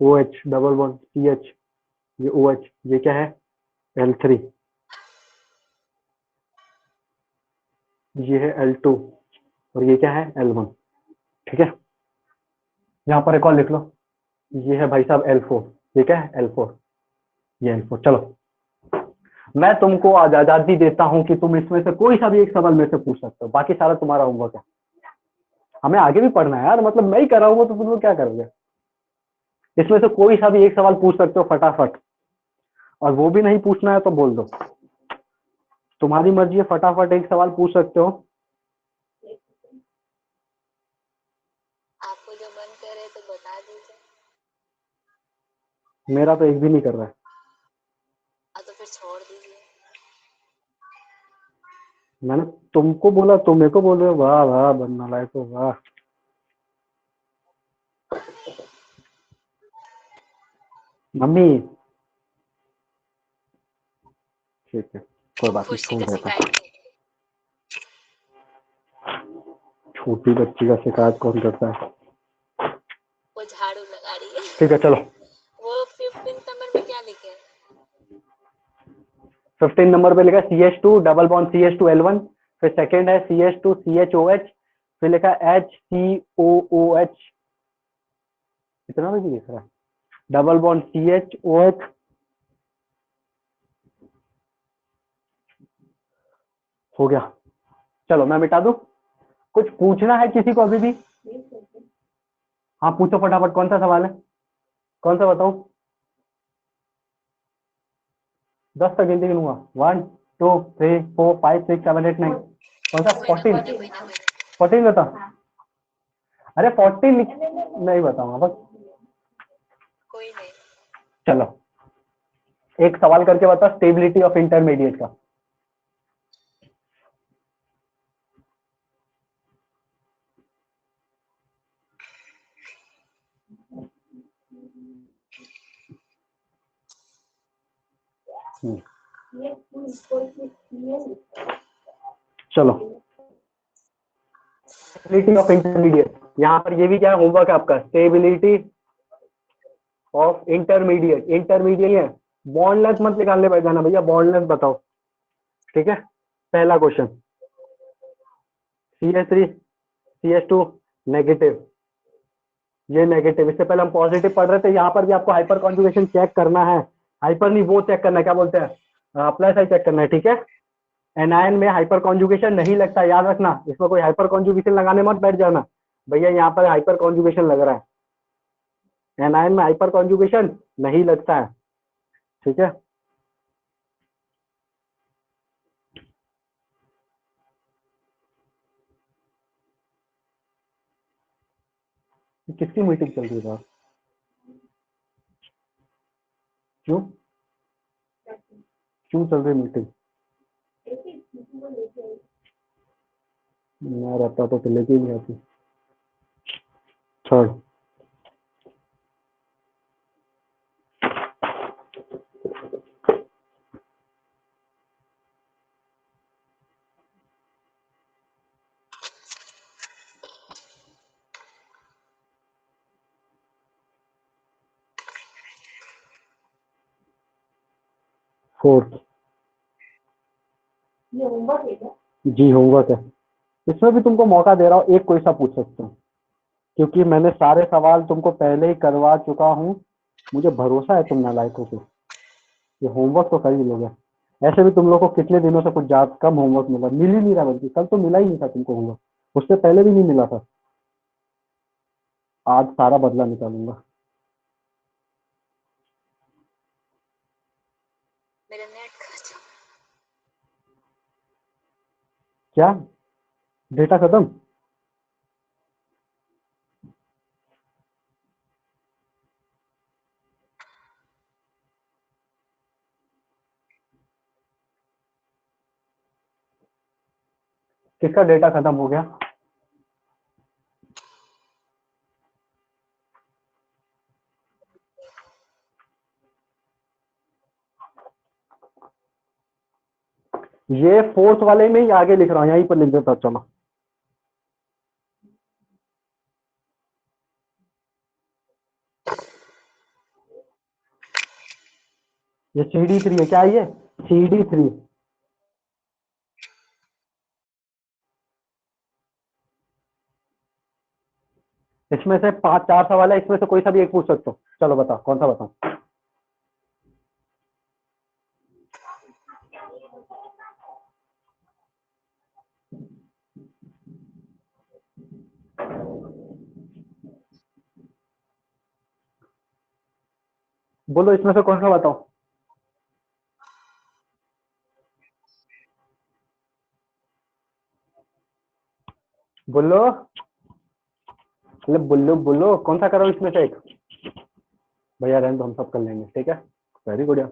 OH double bond CH, ये OH, ये क्या है L3, ये है L2, और ये क्या है L1। ठीक है, यहाँ पर एक और लिख लो, ये है भाई साहब L4, ये क्या है L4, ये L4। चलो मैं तुमको आज आजादी देता हूं कि तुम इसमें से कोई सा भी एक सवाल मेरे से पूछ सकते हो, बाकी सारा तुम्हारा होमवर्क है। हमें आगे भी पढ़ना है यार, मतलब मैं ही कर रहा हूँ तो तुम लोग क्या करोगे। इसमें से कोई सा भी एक सवाल पूछ सकते हो फटाफट, और वो भी नहीं पूछना है तो बोल दो, तुम्हारी मर्जी है, फटाफट एक सवाल पूछ सकते हो। आपको जो मन करे तो बता दीजिए। मेरा तो एक भी नहीं कर रहा है। तो फिर छोड़ दीजिए। मैंने तुमको बोला, तुम मेरे को बोल रहे हो, वाह वाह बनना लायक हो, वाह। मम्मी ठीक है, कोई बात नहीं, खुशी छोड़ का देता हूं। शिकायत नहीं। छोटी बच्ची का शिकायत कौन करता है। वो झाड़ू लगा रही है। ठीक है चलो, वो 15 नंबर में क्या लिखे हैं? 15 नंबर पे लिखा CH2 double bond CH2 L1, फिर सेकंड है CH2 CHOH, फिर लिखा HCOOH, इतना भी लिख रहा है, डबल बॉन्ड CHOH, हो गया। चलो मैं मिटा दूं, कुछ पूछना है किसी को अभी भी? हाँ पूछो फटाफट, कौन सा सवाल है, कौन सा बताओ। 10 तक गिनती गिनूंगा, 1 2 3 4 5 6 7 8 9, कौन सा, कोई ना 14, कोई ना कोई ना कोई ना। 14 बता, अरे 14 नहीं बताऊंगा बस। कोई नहीं। चलो एक सवाल करके बता, स्टेबिलिटी ऑफ इंटरमीडिएट का। चलो स्टेबिलिटी ऑफ इंटरमीडिएट, यहाँ पर ये भी क्या है, होमवर्क है आपका, स्टेबिलिटी ऑफ इंटरमीडिएट, इंटरमीडिएट है, बॉन्डलेस मत निकालने बैठ जाना भैया, बॉन्डलेस बताओ। ठीक है, पहला क्वेश्चन, CH3 CH2 नेगेटिव, ये नेगेटिव, इससे पहले हम पॉजिटिव पढ़ रहे थे, यहाँ पर भी आपको हाइपर कॉन्जुगेशन चेक करना है, हाइपर नहीं वो चेक करना है, क्या बोलते हैं प्लस आई चेक करना है। ठीक है, एनायन में हाइपर कॉन्जुगेशन नहीं लगता, याद रखना, इसमें कोई हाइपर कॉन्जुगेशन लगाने मत बैठ जाना भैया, यहाँ पर हाइपर कॉन्जुगेशन लग रहा है, एनायन में हाइपर कॉन्जुगेशन नहीं लगता है। ठीक है, किसकी मीटिंग चल रही है बाहर? क्यों क्यों चल रही मीटिंग? मैं रहता तो लेके ही नहीं आती। छोड़, फोर्थ, जी होमवर्क है, इसमें भी तुमको मौका दे रहा हूँ, एक कोई सा पूछ सकते हो, क्योंकि मैंने सारे सवाल तुमको पहले ही करवा चुका हूँ, मुझे भरोसा है तुम नालायकों पे, ये होमवर्क तो कर ही लोगे। ऐसे भी तुम लोग को कितने दिनों से कुछ ज्यादा कम होमवर्क मिला, मिल ही नहीं रहा, बल्कि कल तो मिला ही नहीं था तुमको होमवर्क, उससे पहले भी नहीं मिला था। आज सारा बदला निकालूंगा। मेरा नेट खत्म। क्या डेटा खत्म? किसका डेटा खत्म हो गया? ये फोर्थ वाले में ही आगे लिख रहा हूँ, यहीं पर लिख देता हूँ, चलो। ये CD3 है, क्या है ये? CD3। इसमें से 5-4 सवाल है, इसमें से कोई सा भी एक पूछ सकते हो। चलो बताओ, कौन सा बताओ? बोलो, इसमें से कौन सा बताओ? बोलो, मतलब बोलो बोलो, कौन सा करो इसमें से एक? भैया रहने दो, हम सब कर लेंगे, ठीक है। वेरी गुड यार।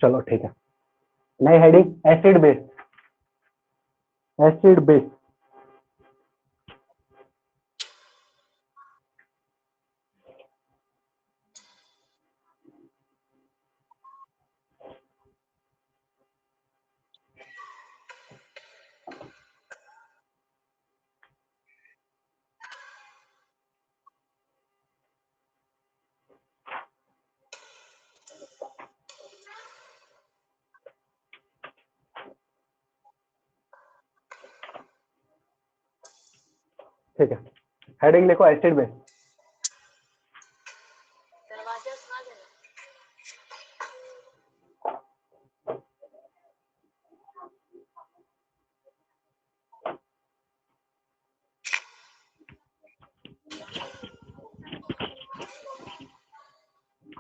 चलो ठीक है। नई heading, acid base. Acid base. ठीक है, हेडिंग लिखो एसिड बेस। दरवाजा सुना देना।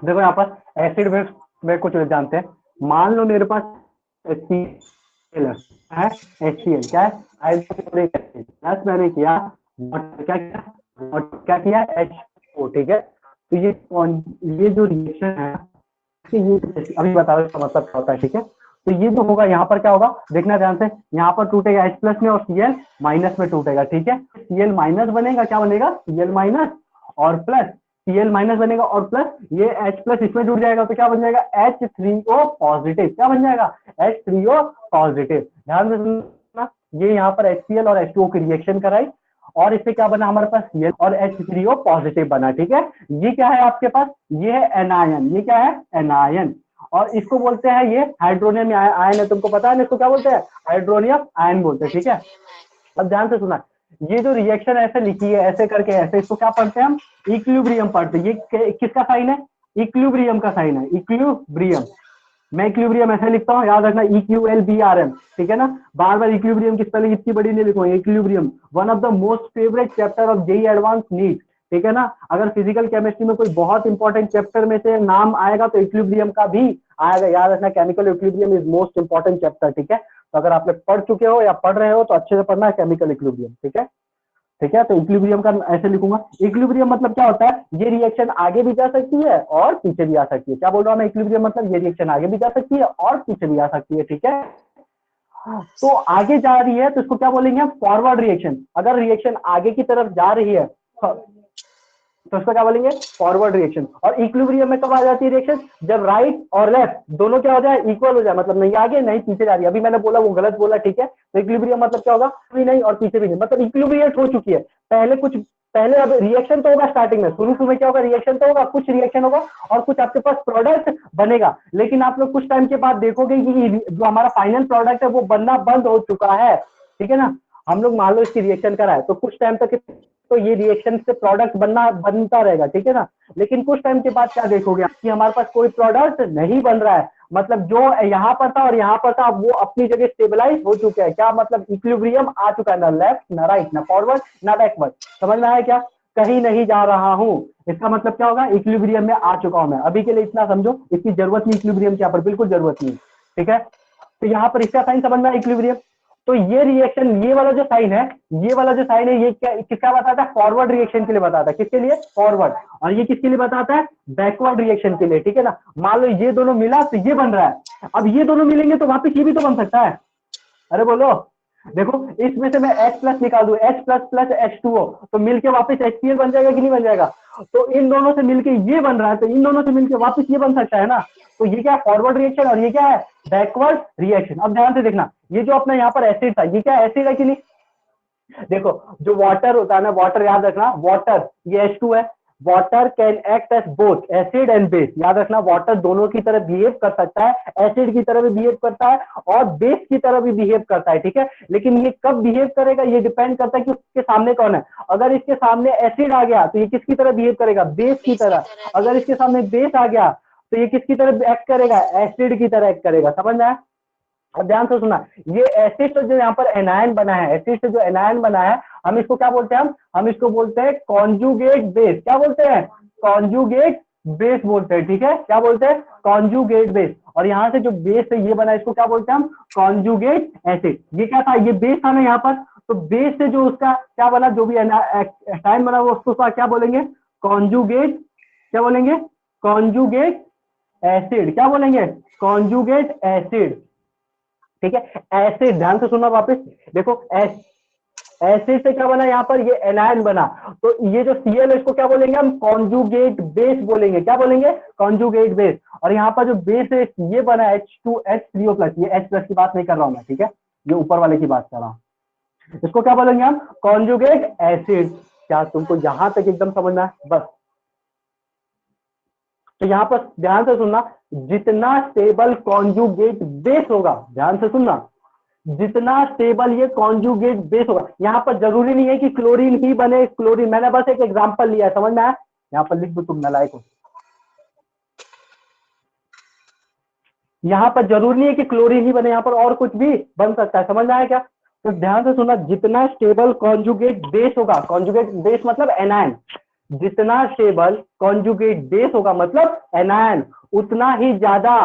देखो यहाँ पर एसिड बेस में कुछ जानते हैं। मान लो मेरे पास HCl है, HCl क्या है? Hydrochloric acid. प्लस मैंने किया क्या किया? क्या किया? H2O, ठीक है। तो ये जो रिएक्शन है, ये अभी बताओ इसका मतलब क्या होता है, ठीक है। तो ये जो होगा यहाँ पर क्या होगा, देखना ध्यान से। यहाँ पर टूटेगा H प्लस में और Cl माइनस में टूटेगा, ठीक है। Cl माइनस बनेगा, क्या बनेगा? Cl माइनस और प्लस। Cl माइनस बनेगा और प्लस, ये H प्लस इसमें जुड़ जाएगा तो क्या बन जाएगा? H3O positive. क्या बन जाएगा? H3O positive. ध्यान से सुनना, ये यहाँ पर HCl और H2O की रिएक्शन कराई और इससे क्या बना हमारे पास? Cl और H3O पॉजिटिव बना, ठीक है। ये क्या है आपके पास? ये है एनायन। ये क्या है? एनायन। और इसको बोलते हैं, ये हाइड्रोनियम आयन है, तुमको पता है ना इसको क्या बोलते हैं? हाइड्रोनियम आयन बोलते हैं, ठीक है। Hydronium ion. अब ध्यान से सुना, ये जो रिएक्शन ऐसे लिखी है, ऐसे करके ऐसे, इसको क्या पढ़ते हैं हम? इक्विलिब्रियम पढ़ते हैं। ये किसका साइन है? इक्विलिब्रियम का साइन है, इक्विलिब्रियम। मैं इक्विलिब्रियम ऐसे लिखता हूँ, याद रखना, EQLBRM, ठीक है ना। बार बार इक्विलिब्रियम की स्पेलिंग इतनी बड़ी नहीं लिखूंगा। Equilibrium one of the most favourite chapter of JEE advance NEET, ठीक है ना। अगर फिजिकल केमिस्ट्री में कोई बहुत इंपॉर्टेंट चैप्टर में से नाम आएगा तो इक्विलिब्रियम का भी आएगा, याद रखना। Chemical equilibrium is most important chapter, ठीक है। तो अगर आप लोग पढ़ चुके हो या पढ़ रहे हो तो अच्छे से पढ़ना है केमिकल इक्विलिब्रियम, ठीक है। ठीक है, तो इक्विलिब्रियम का ऐसे लिखूंगा। इक्विलिब्रियम मतलब क्या होता है? ये रिएक्शन आगे भी जा सकती है और पीछे भी आ सकती है। क्या बोल रहा हूं मैं? इक्विलिब्रियम मतलब ये रिएक्शन आगे भी जा सकती है और पीछे भी आ सकती है, ठीक है। तो आगे जा रही है तो इसको क्या बोलेंगे हम? Forward reaction. अगर रिएक्शन आगे की तरफ जा रही है तो इसको क्या बोलेंगे? Forward reaction. और इक्विलिब्रियम में कब आ जाती है रिएक्शन? जब राइट और लेफ्ट दोनों क्या हो जाए? इक्वल हो जाए, मतलब नहीं आगे नहीं पीछे जा रही है। अभी मैंने बोला वो गलत बोला, ठीक है। तो इक्विलिब्रियम मतलब क्या होगा? भी नहीं और पीछे भी नहीं, मतलब इक्विलिब्रियम हो चुकी है। पहले अब रिएक्शन तो होगा स्टार्टिंग में, शुरू में क्या होगा? रिएक्शन तो होगा, कुछ रिएक्शन होगा और कुछ आपके पास प्रोडक्ट बनेगा। लेकिन आप लोग कुछ टाइम के बाद देखोगे कि जो हमारा फाइनल प्रोडक्ट है वो बनना बंद हो चुका है, ठीक है ना। हम लोग मान लो इसकी रिएक्शन कराए तो कुछ टाइम तक तो ये रिएक्शन से प्रोडक्ट बनता रहेगा, ठीक है ना। लेकिन कुछ टाइम के बाद क्या देखोगे कि हमारे पास कोई प्रोडक्ट नहीं बन रहा है, मतलब जो यहाँ पर था और यहाँ पर था वो अपनी जगह स्टेबलाइज हो चुके हैं। क्या मतलब? इक्विलिब्रियम आ चुका है, ना लेफ्ट ना राइट ना फॉरवर्ड ना बैकवर्ड। समझ में आया क्या? कहीं नहीं जा रहा हूँ, इसका मतलब क्या होगा? इक्विलिब्रियम में आ चुका हूं मैं। अभी के लिए इतना समझो, इसकी जरूरत नहीं इक्विलिब्रियम की, यहाँ पर बिल्कुल जरूरत नहीं, ठीक है। तो यहाँ पर इसका साइन समझ में आया, इक्विलिब्रियम। तो ये रिएक्शन, ये वाला जो साइन है, ये वाला जो साइन है, ये क्या किसका बताता है? फॉरवर्ड रिएक्शन के लिए बताता है। किसके लिए? फॉरवर्ड। और ये किसके लिए बताता है? बैकवर्ड रिएक्शन के लिए, ठीक है ना। मान लो ये दोनों मिला तो ये बन रहा है, अब ये दोनों मिलेंगे तो वापिस ये भी तो बन सकता है। अरे बोलो, देखो इसमें से मैं H प्लस निकाल दूं, H प्लस प्लस H2O, तो मिलके वापस HCl बन जाएगा कि नहीं बन जाएगा? तो इन दोनों से मिलके ये बन रहा है, तो इन दोनों से मिलके वापस ये बन सकता है ना। तो ये क्या है? फॉरवर्ड रिएक्शन, और ये क्या है? Backward reaction. अब ध्यान से देखना, ये जो अपना यहाँ पर एसिड था, ये क्या एसिड है कि नहीं? देखो जो वाटर होता है ना, वाटर याद रखना, वाटर ये H2 है। Water can act as both acid and base. याद रखना, वाटर दोनों की तरह बिहेव कर सकता है, एसिड की तरह भी बिहेव करता है और बेस की तरह भी बिहेव करता है, ठीक है। लेकिन ये कब बिहेव करेगा, ये डिपेंड करता है कि उसके सामने कौन है। अगर इसके सामने एसिड आ गया तो ये किसकी तरह बिहेव करेगा? बेस की तरह। अगर इसके सामने बेस आ गया तो ये किसकी तरह एक्ट करेगा? एसिड की तरह एक्ट करेगा। समझ में आया? अब ध्यान से सुना, ये एसिड से जो यहाँ पर एनायन बना है, एसिड से जो एनायन बना है, हम इसको क्या बोलते हैं? हम इसको बोलते हैं कॉन्जुगेट बेस। क्या बोलते हैं? कॉन्जुगेट बेस बोलते हैं, ठीक है। क्या बोलते हैं? Conjugate base. और यहाँ से जो बेस है ये बना, इसको क्या बोलते हैं हम? Conjugate acid. ये क्या था? ये बेस था ना यहाँ पर, तो बेस से जो उसका क्या बना, जो भी एनायन बना, वो उसको क्या बोलेंगे? कॉन्जुगेट। क्या बोलेंगे? Conjugate acid. क्या बोलेंगे? कॉन्जुगेट एसिड, ठीक है। एसिड, ध्यान से सुनना वापस, देखो एसिड से क्या बना यहाँ पर? ये एनायन बना। तो ये जो Cl है इसको क्या बोलेंगे हम? कॉन्जुगेट बेस बोलेंगे। क्या बोलेंगे? Conjugate base. और यहाँ पर जो बेस है ये बना H2H3O+, ये H प्लस की बात नहीं कर रहा हूं मैं, ठीक है, ये ऊपर वाले की बात कर रहा हूँ। इसको क्या बोलेंगे हम? Conjugate acid. क्या तुमको यहां तक एकदम समझना है? बस। तो यहाँ पर ध्यान से सुनना, जितना स्टेबल कॉन्जुगेट बेस होगा, ध्यान से सुनना, जितना स्टेबल ये कॉन्जुगेट बेस होगा, यहाँ पर जरूरी नहीं है कि क्लोरीन ही बने। क्लोरीन मैंने बस एक एग्जांपल लिया है, समझ में आया? यहाँ पर लिख दो तुम नालायक हो। यहाँ पर जरूरी नहीं है कि क्लोरीन ही बने, यहाँ पर और कुछ भी बन सकता है। समझ में आया क्या? तो ध्यान से सुनना, जितना स्टेबल कॉन्जुगेट बेस होगा, कॉन्जुगेट बेस मतलब एनायन, जितना स्टेबल कॉन्जुगेट बेस होगा मतलब एनायन, उतना ही ज्यादा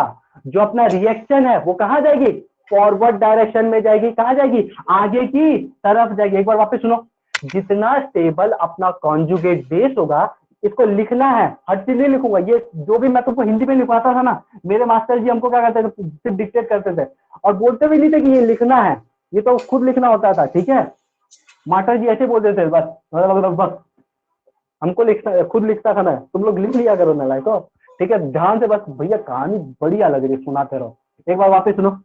जो अपना रिएक्शन है वो कहाँ जाएगी? फॉरवर्ड डायरेक्शन में जाएगी। कहाँ जाएगी? आगे की तरफ जाएगी। एक बार वापस सुनो, जितना स्टेबल अपना कॉन्जुगेट बेस होगा, इसको लिखना है, हर चीज नहीं लिखूंगा, ये जो भी मैं तुमको हिंदी में लिखवाता था ना, मेरे मास्टर जी हमको क्या करते थे? सिर्फ डिक्टेट करते थे और बोलते भी नहीं थे कि ये लिखना है, ये तो खुद लिखना होता था, ठीक है। मास्टर जी ऐसे बोलते थे, बस बस हमको लिखता, खुद लिखता था ना, तुम लोग लिख लिया करो ना लाइको, ठीक है। ध्यान से बस, भैया कहानी बढ़िया लग रही है, सुनाते रहो। एक बार वापस सुनो,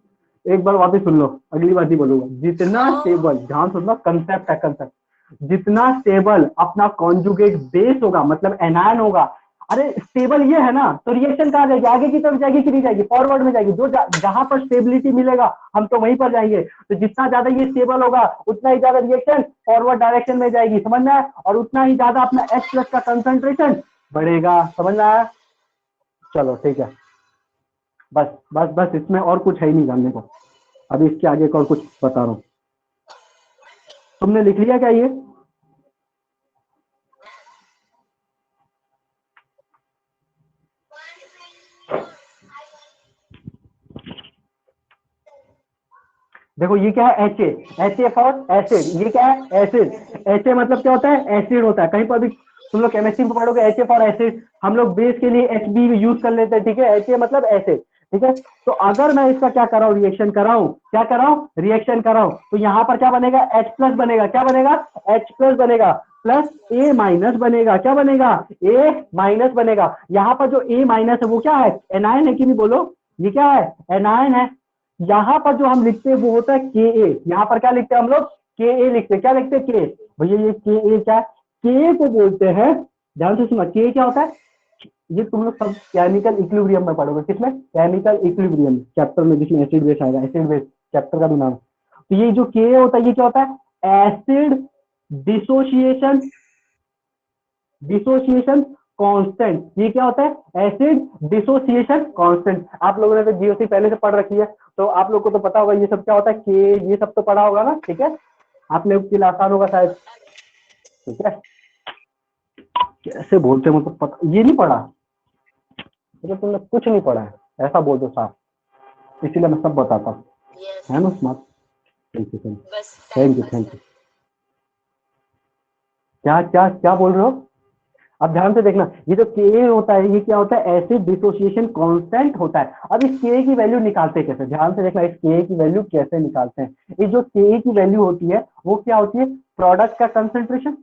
एक बार वापस सुन लो, अगली बार नहीं बोलूंगा। जितना स्टेबल, ध्यान सुनना, कंसेप्ट है कंसेप्ट, जितना स्टेबल अपना कॉन्जुगेट बेस होगा मतलब एनायन होगा, अरे स्टेबल ये है ना, तो रिएक्शन कहाँ जाएगी? आगे की तरफ जाएगी कि नहीं जाएगी? फॉरवर्ड में जाएगी। जो जहां पर स्टेबिलिटी मिलेगा हम तो वहीं पर जाएंगे। तो जितना ज्यादा ये स्टेबल होगा उतना ही ज्यादा रिएक्शन फॉरवर्ड डायरेक्शन में जाएगी, समझ में आया? और उतना ही ज्यादा अपना H प्लस का कंसंट्रेशन बढ़ेगा, समझ में आया? चलो ठीक है, बस बस बस, इसमें और कुछ है ही नहीं जानने को। अभी इसके आगे और कुछ बता रहा हूँ। तुमने लिख लिया क्या ये? देखो ये क्या है? HA for acid. ये क्या है? एसिड। HA मतलब क्या होता है? एसिड होता है। कहीं पर भी तुम लोग केमिस्ट्री में पढ़ोगे HA फॉर एसिड, हम लोग बेस के लिए HB यूज कर लेते हैं, ठीक है। HA मतलब एसिड, ठीक है। तो अगर मैं इसका क्या कराऊं? रिएक्शन कराऊं, क्या कराऊं? रिएक्शन कराऊं, तो यहाँ पर क्या बनेगा? H प्लस बनेगा। क्या बनेगा? H प्लस बनेगा, प्लस A माइनस बनेगा। क्या बनेगा? A माइनस बनेगा। यहाँ पर जो A माइनस है वो क्या है? एनायन है कि नहीं? बोलो, ये क्या है? एनायन है। यहाँ पर जो हम लिखते हैं वो होता है Ka। यहाँ पर क्या लिखते हैं हम लोग? Ka लिखते हैं। क्या लिखते हैं? K। भैया ये Ka क्या है? Ka को बोलते हैं, ध्यान से सुना, Ka क्या होता है? ये तुम लोग सब केमिकल इक्विलिब्रियम में पढ़ोगे। किसमें? केमिकल इक्विलिब्रियम चैप्टर में, जिसमें एसिड बेस आएगा, एसिड बेस चैप्टर का भी नाम। तो ये जो Ka होता है ये क्या होता है? Acid dissociation, dissociation constant. ये क्या होता है? Acid dissociation constant. आप लोगों ने तो जीओसी पहले से पढ़ रखी है, तो आप लोग को तो पता होगा ये सब क्या होता है। के ये सब तो पढ़ा होगा ना, ठीक है। आप लोग के लिए आसान होगा शायद, ठीक है। कैसे बोलते हैं मतलब पता, ये नहीं पढ़ा तो तुमने कुछ नहीं पढ़ा है, ऐसा बोल दो साफ, इसीलिए मैं सब बताता हूँ, Yes. है ना स्मार्ट, थैंक यू थैंक बस time you pass thank you. कर। क्या क्या क्या बोल रहे हो? अब ध्यान से देखना, ये जो के होता है ये क्या होता है, एसिड डिसोसिएशन कांस्टेंट होता है। अब इस के की वैल्यू निकालते कैसे, ध्यान से देखना, इस के की वैल्यू कैसे निकालते हैं। ये जो के की वैल्यू होती है वो क्या होती है, प्रोडक्ट का कंसेंट्रेशन।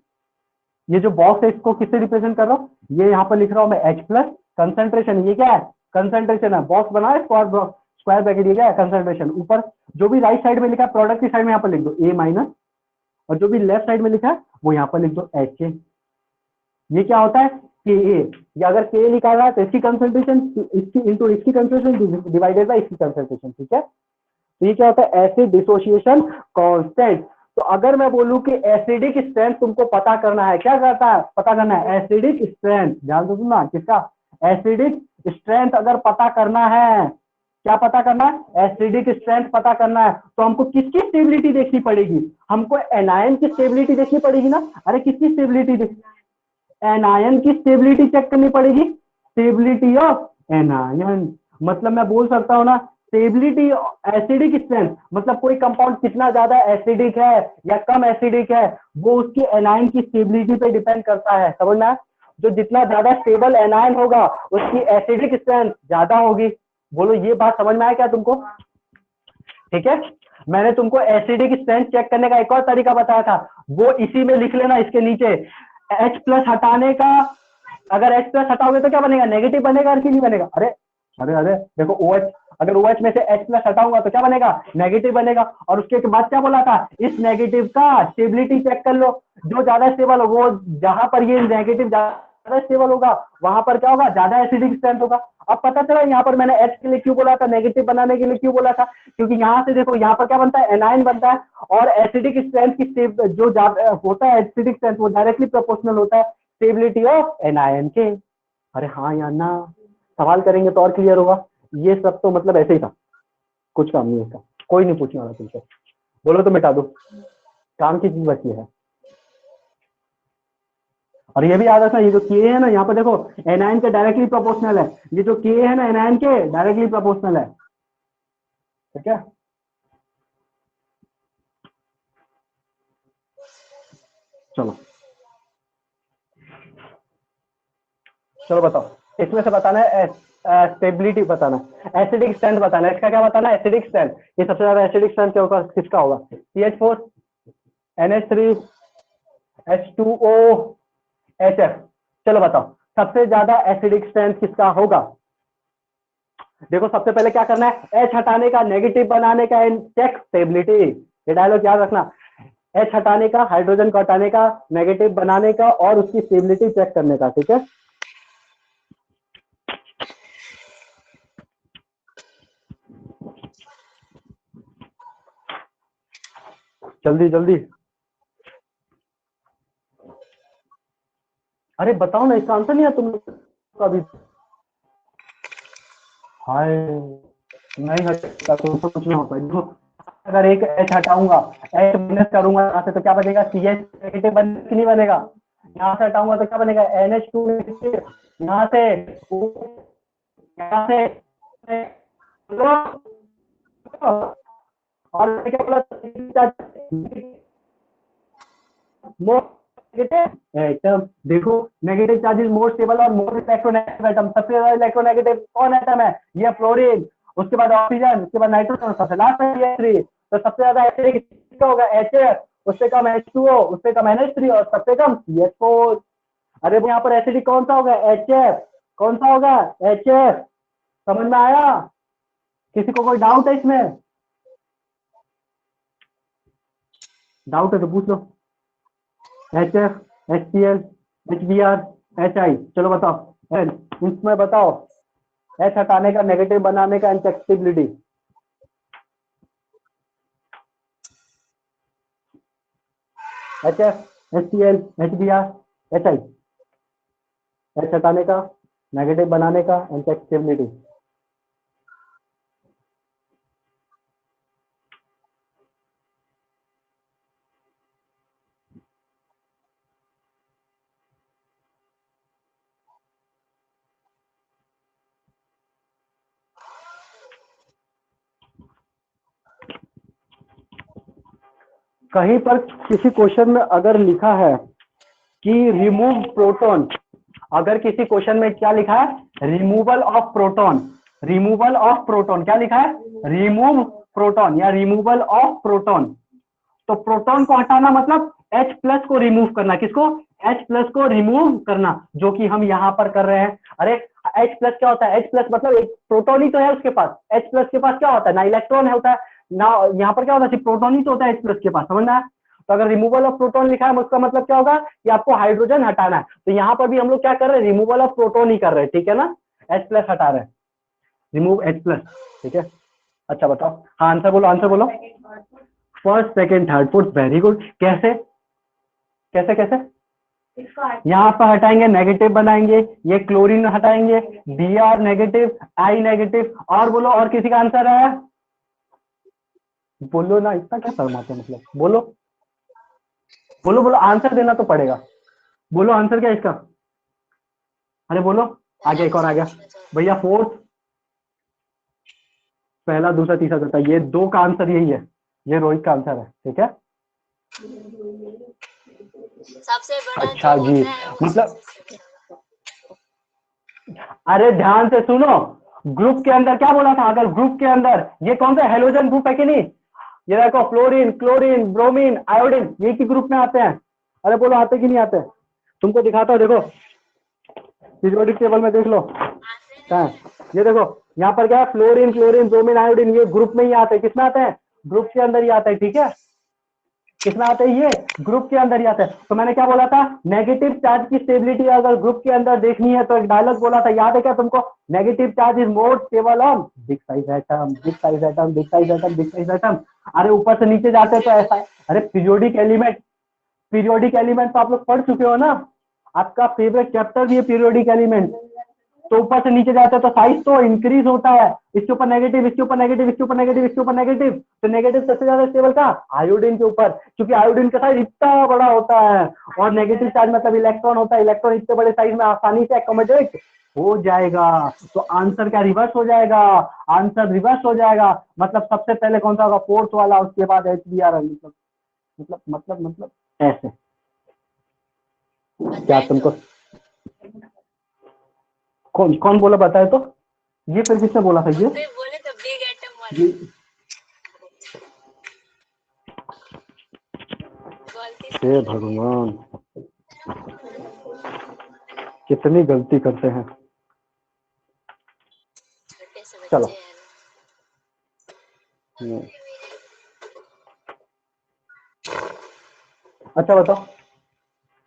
ये जो बॉक्स है इसको किससे रिप्रेजेंट कर रहा हूँ, ये यहाँ पर लिख रहा हूँ मैं H प्लस कंसेंट्रेशन, ये क्या है, कंसेंट्रेशन है। बॉक्स बना है स्क्वायर ब्रैकेट, ये क्या है, कंसेंट्रेशन। ऊपर जो भी राइट साइड में लिखा है प्रोडक्ट की साइड में यहाँ पर लिख दो ए माइनस, और जो भी लेफ्ट साइड में लिखा है वो यहाँ पर लिख दो एच ए। ये क्या होता है, के ए। या अगर के निकाल रहा है तो इसकी कंसेंट्रेशन, इसकी इंटू इसकी कंसेंट्रेशन डिवाइडेड बाय इसकी कंसेंट्रेशन, ठीक है। तो ये क्या होता है, एसिड डिसोसिएशन कांस्टेंट। तो अगर मैं बोलूं कि एसिडिक स्ट्रेंथ तुमको पता करना है, क्या करता है, पता करना है एसिडिक स्ट्रेंथ, ध्यान से सुनना, किसका, एसिडिक स्ट्रेंथ अगर पता करना है, क्या पता करना है, एसिडिक स्ट्रेंथ पता करना है, तो हमको किसकी स्टेबिलिटी देखनी पड़ेगी, हमको एनायन की स्टेबिलिटी देखनी पड़ेगी ना। अरे किसकी स्टेबिलिटी देख, एनायन की स्टेबिलिटी चेक करनी पड़ेगी, स्टेबिलिटी ऑफ एनायन। मतलब मैं बोल सकता हूँ ना, स्टेबिलिटी एसिडिक स्ट्रेंथ, मतलब कोई कंपाउंड कितना ज्यादा एसिडिक है या कम एसिडिक है वो उसकी एनायन की स्टेबिलिटी पे डिपेंड करता है, समझना। जो जितना ज्यादा स्टेबल एनायन होगा उसकी एसिडिक स्ट्रेंथ ज्यादा होगी। बोलो ये बात समझ में आया क्या तुमको, ठीक है। मैंने तुमको एसिडिक स्ट्रेंथ चेक करने का एक और तरीका बताया था, वो इसी में लिख लेना, इसके नीचे। H प्लस हटाने का, अगर H प्लस हटाओगे तो क्या बनेगा, नेगेटिव बनेगा कि नहीं बनेगा। अरे अरे अरे देखो OH, अगर OH में से H प्लस हटाऊंगा तो क्या बनेगा, नेगेटिव बनेगा। और उसके बाद क्या बोला था, इस नेगेटिव का स्टेबिलिटी चेक कर लो, जो ज्यादा स्टेबल हो वो, जहां पर ये नेगेटिव ज्यादा स्टेबल होगा वहां पर क्या होगा, ज्यादा एसिडिक स्ट्रेंथ होगा। अब पता चला यहाँ पर मैंने H के लिए क्यों बोला था, नेगेटिव बनाने के लिए क्यों बोला था, क्योंकि यहाँ से देखो यहाँ पर क्या बनता है, एनायन बनता है, और एसिडिक स्ट्रेंथ की जो होता है एसिडिक स्ट्रेंथ वो डायरेक्टली प्रोपोर्शनल होता है स्टेबिलिटी ऑफ एनायन के। अरे हाँ या ना, सवाल करेंगे तो और क्लियर होगा। ये सब तो मतलब ऐसे ही था, कुछ काम नहीं है इसका, कोई नहीं पूछने वाला तुमसे, बोलो तो मिटा दो, काम की चीज बची है। और ये भी याद रखना, ये जो के है ना यहाँ पर देखो, एनायन के डायरेक्टली प्रोपोर्शनल है, ये जो के है ना एनायन के डायरेक्टली प्रोपोर्शनल है, ठीक है। चलो चलो बताओ, इसमें से बताना है स्टेबिलिटी बताना है, एसिडिक स्ट्रेंथ बताना है, इसका क्या बताना है, एसिडिक स्ट्रेंथ। ये सबसे ज्यादा एसिडिक स्ट्रेंथ क्या होगा, किसका होगा, CH4 NH3 H2O HF। चलो बताओ सबसे ज्यादा एसिडिक स्ट्रेंथ किसका होगा। देखो सबसे पहले क्या करना है, H हटाने का, नेगेटिव बनाने का, एंड चेक स्टेबिलिटी। ये डायलॉग याद रखना, H हटाने का, हाइड्रोजन को हटाने का, नेगेटिव बनाने का और उसकी स्टेबिलिटी चेक करने का, ठीक है। जल्दी जल्दी, अरे बताओ ना, इसका आंसर नहीं है तुम लोग को अभी। हाय, नहीं हटेगा तो कुछ नहीं होता। देखो अगर एक H हटाऊंगा, H माइनस करूंगा यहाँ से तो क्या बनेगा, CH नेगेटिव बन कि नहीं बनेगा। यहाँ से हटाऊंगा तो क्या बनेगा, NH2 नेगेटिव। यहाँ से यहाँ से और क्या बोला, मोर नेगेटिव एटम। देखो negative charge is more stable और मोर इलेक्ट्रोनेगेटिव एटम। सबसे ज्यादा इलेक्ट्रोनेगेटिव कौन एटम है, ये फ्लोरीन, उसके बाद ऑक्सीजन, उसके बाद नाइट्रोजन, सबसे लास्ट में ये H3। तो सबसे ज्यादा एसिडिक किसका होगा, HF, उससे कम H2O, उससे कम NH3 और सबसे कम CH4। अरे यहाँ पर एसिडिक कौन सा होगा, HF। कौन सा होगा, HF। समझ में आया, किसी को कोई डाउट है इसमें, डाउट है तो पूछ लो। HF, HCl, HBr, HI। चलो बताओ इसमें बताओ, H हटाने का, नेगेटिव बनाने का, इंसेक्टिबिलिटी। HF, HCl, HBr, HI। H हटाने का, नेगेटिव बनाने का, इंसेक्टिबिलिटी। कहीं पर किसी क्वेश्चन में अगर लिखा है कि रिमूव प्रोटॉन, अगर किसी क्वेश्चन में क्या लिखा है, removal of proton, removal of proton, क्या लिखा है, रिमूव प्रोटॉन या रिमूवल ऑफ प्रोटॉन, तो प्रोटॉन को हटाना मतलब H प्लस को रिमूव करना, किसको, H प्लस को रिमूव करना, जो कि हम यहाँ पर कर रहे हैं। अरे H प्लस क्या होता है, H प्लस मतलब एक प्रोटॉन ही तो है उसके पास, H प्लस के पास क्या होता है, ना इलेक्ट्रॉन है होता है ना, यहाँ पर क्या होता है, सिर्फ प्रोटॉन ही तो होता है H प्लस के पास, समझना है। तो अगर रिमूवल ऑफ प्रोटॉन लिखा है उसका मतलब क्या होगा कि आपको हाइड्रोजन हटाना है, तो यहाँ पर भी हम लोग क्या कर रहे हैं, रिमूवल ऑफ प्रोटॉन ही कर रहे हैं, ठीक है ना, H प्लस हटा रहे हैं, रिमूव H प्लस, ठीक है। अच्छा बताओ, हाँ आंसर बोलो, आंसर बोलो। First second third fourth, very good. कैसे कैसे कैसे, यहाँ पर हटाएंगे, नेगेटिव बनाएंगे, ये क्लोरीन हटाएंगे, Br नेगेटिव, I नेगेटिव, और बोलो और किसी का आंसर है, बोलो ना, इतना क्या शर्माते हो, मतलब बोलो बोलो बोलो, आंसर देना तो पड़ेगा, बोलो आंसर क्या है इसका, अरे बोलो, आगे एक और आ गया भैया, फोर्थ, पहला दूसरा तीसरा चौथा, ये दो का आंसर यही है, ये रोहित का आंसर है, ठीक है। सबसे बड़ा अच्छा जो जी, होता है वो मतलब सबसे बड़ा। अरे ध्यान से सुनो, ग्रुप के अंदर क्या बोला था, अगर ग्रुप के अंदर ये कौन सा हेलोजन ग्रुप है कि नहीं, ये देखो फ्लोरीन, क्लोरीन, ब्रोमीन, आयोडीन, ये की ग्रुप में आते हैं, अरे बोलो आते कि नहीं आते, तुमको दिखाता हूँ, देखो पीरियोडिक टेबल में देख लो, आते कहाँ है? हैं। ये देखो यहाँ पर क्या है, फ्लोरीन, क्लोरीन, ब्रोमीन, आयोडीन, ये ग्रुप में ही आते हैं, किसमें आते हैं, ग्रुप के अंदर ही आते हैं, ठीक है, किसमें आते हैं, ये ग्रुप के अंदर ही आते हैं। तो मैंने क्या बोला था, नेगेटिव चार्ज की स्टेबिलिटी अगर ग्रुप के अंदर देखनी है तो एक डायलॉग बोला था, याद है क्या तुमको, negative charge is more stable on big size atom, big size atom, big size atom, big size atom. अरे ऊपर से नीचे जाते तो ऐसा है, अरे पीरियोडिक एलिमेंट, पीरियोडिक एलिमेंट तो आप लोग पढ़ चुके हो ना, आपका फेवरेट चैप्टर भी है पीरियोडिक एलिमेंट, तो ऊपर से नीचे जाते हैं तो साइज तो इंक्रीज होता है, इसके ऊपर नेगेटिव, इसके ऊपर नेगेटिव, इसके ऊपर नेगेटिव, इसके ऊपर नेगेटिव, तो नेगेटिव सबसे ज्यादा स्टेबल का आयोडीन के ऊपर, क्योंकि आयोडीन का साइज इतना बड़ा होता है, और नेगेटिव चार्ज मतलब इलेक्ट्रॉन होता है, इलेक्ट्रॉन इतने बड़े साइज में आसानी से एकोमोडेट हो जाएगा, तो आंसर क्या रिवर्स हो जाएगा, आंसर रिवर्स हो जाएगा, मतलब सबसे पहले कौन सा होगा, फोर्थ वाला, उसके बाद HBr, मतलब ऐसे, क्या बताए तुमको तो। कौन कौन बोला बताए तो, ये फिर किसने बोला था, खुद भी बोले तो बिग एटम वाला। ये गलती से हे बोल दिए। भगवान, कितनी गलती करते हैं। छोटे से चलो, बच्चे हैं। हम्म, अच्छा बताओ,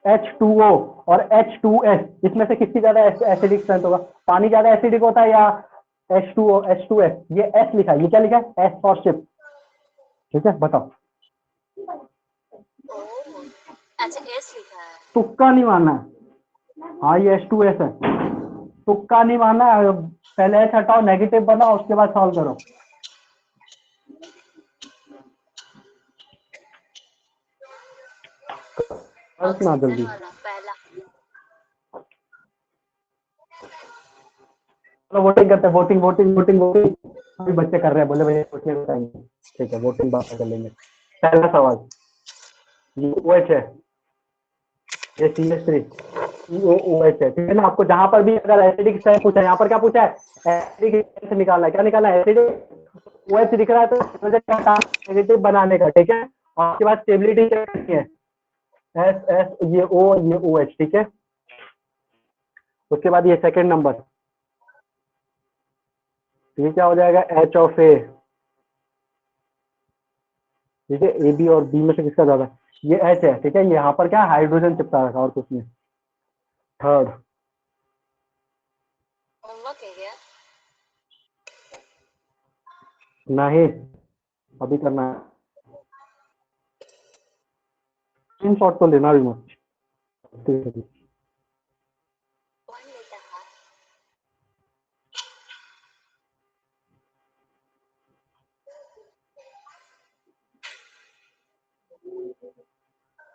H2O और H2S, इसमें से किसकी ज्यादा एसिडिक स्ट्रेंथ होगा, पानी ज्यादा एसिडिक होता है या H2O, H2S, ये S लिखा है, ये क्या लिखा है, S फॉर शिप, ठीक है, बताओ। ओह, अच्छा एस लिखा है। तुक्का नहीं मारना है, हाँ ये H2S है, तुक्का नहीं मारना है, पहले H हटाओ, नेगेटिव बनाओ, उसके बाद सॉल्व करो, ना ऑक्सीजन जल्दी। वाला पहला। चलो वोटिंग करते हैं, वोटिंग वोटिंग वोटिंग वोटिंग, अभी बच्चे कर रहे हैं, बोले भैया सोचने का टाइम नहीं। ठीक है, वोटिंग बात कर लेंगे। पहला सवाल, ये OH है, ये CH3, OH है, ठीक है ना, आपको जहां पर भी अगर एसिडिक स्ट्रेंथ पूछा है, यहाँ पर क्या पूछा है, एसिडिक स्ट्रेंथ निकालना है, क्या निकालना है, एसिडिक, OH दिख रहा है तो हाइड्रोजन का काम नेगेटिव बनाने का, ठीक है, और उसके बाद स्टेबिलिटी चेक करनी है, S ये O ये OH, ठीक है, उसके बाद ये सेकंड नंबर, ये क्या हो जाएगा, H ऑफ A, ठीक है, AB और B में से किसका ज्यादा, ये H है, ठीक है, यहाँ पर क्या हाइड्रोजन चिपका रखा और कुछ नहीं। थर्ड, होमवर्क है क्या? नहीं अभी करना है, स्क्रीन शॉट तो लेना भी मत, ठीक है। कौन लेता है?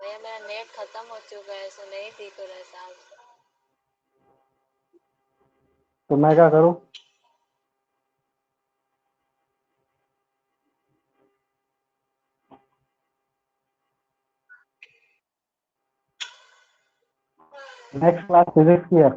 भैया मेरा नेट खत्म हो चुका है, सो नहीं ठीक हो रहा है साहब। तो मैं क्या करूँ, नेक्स्ट क्लास फिजिक्स की है।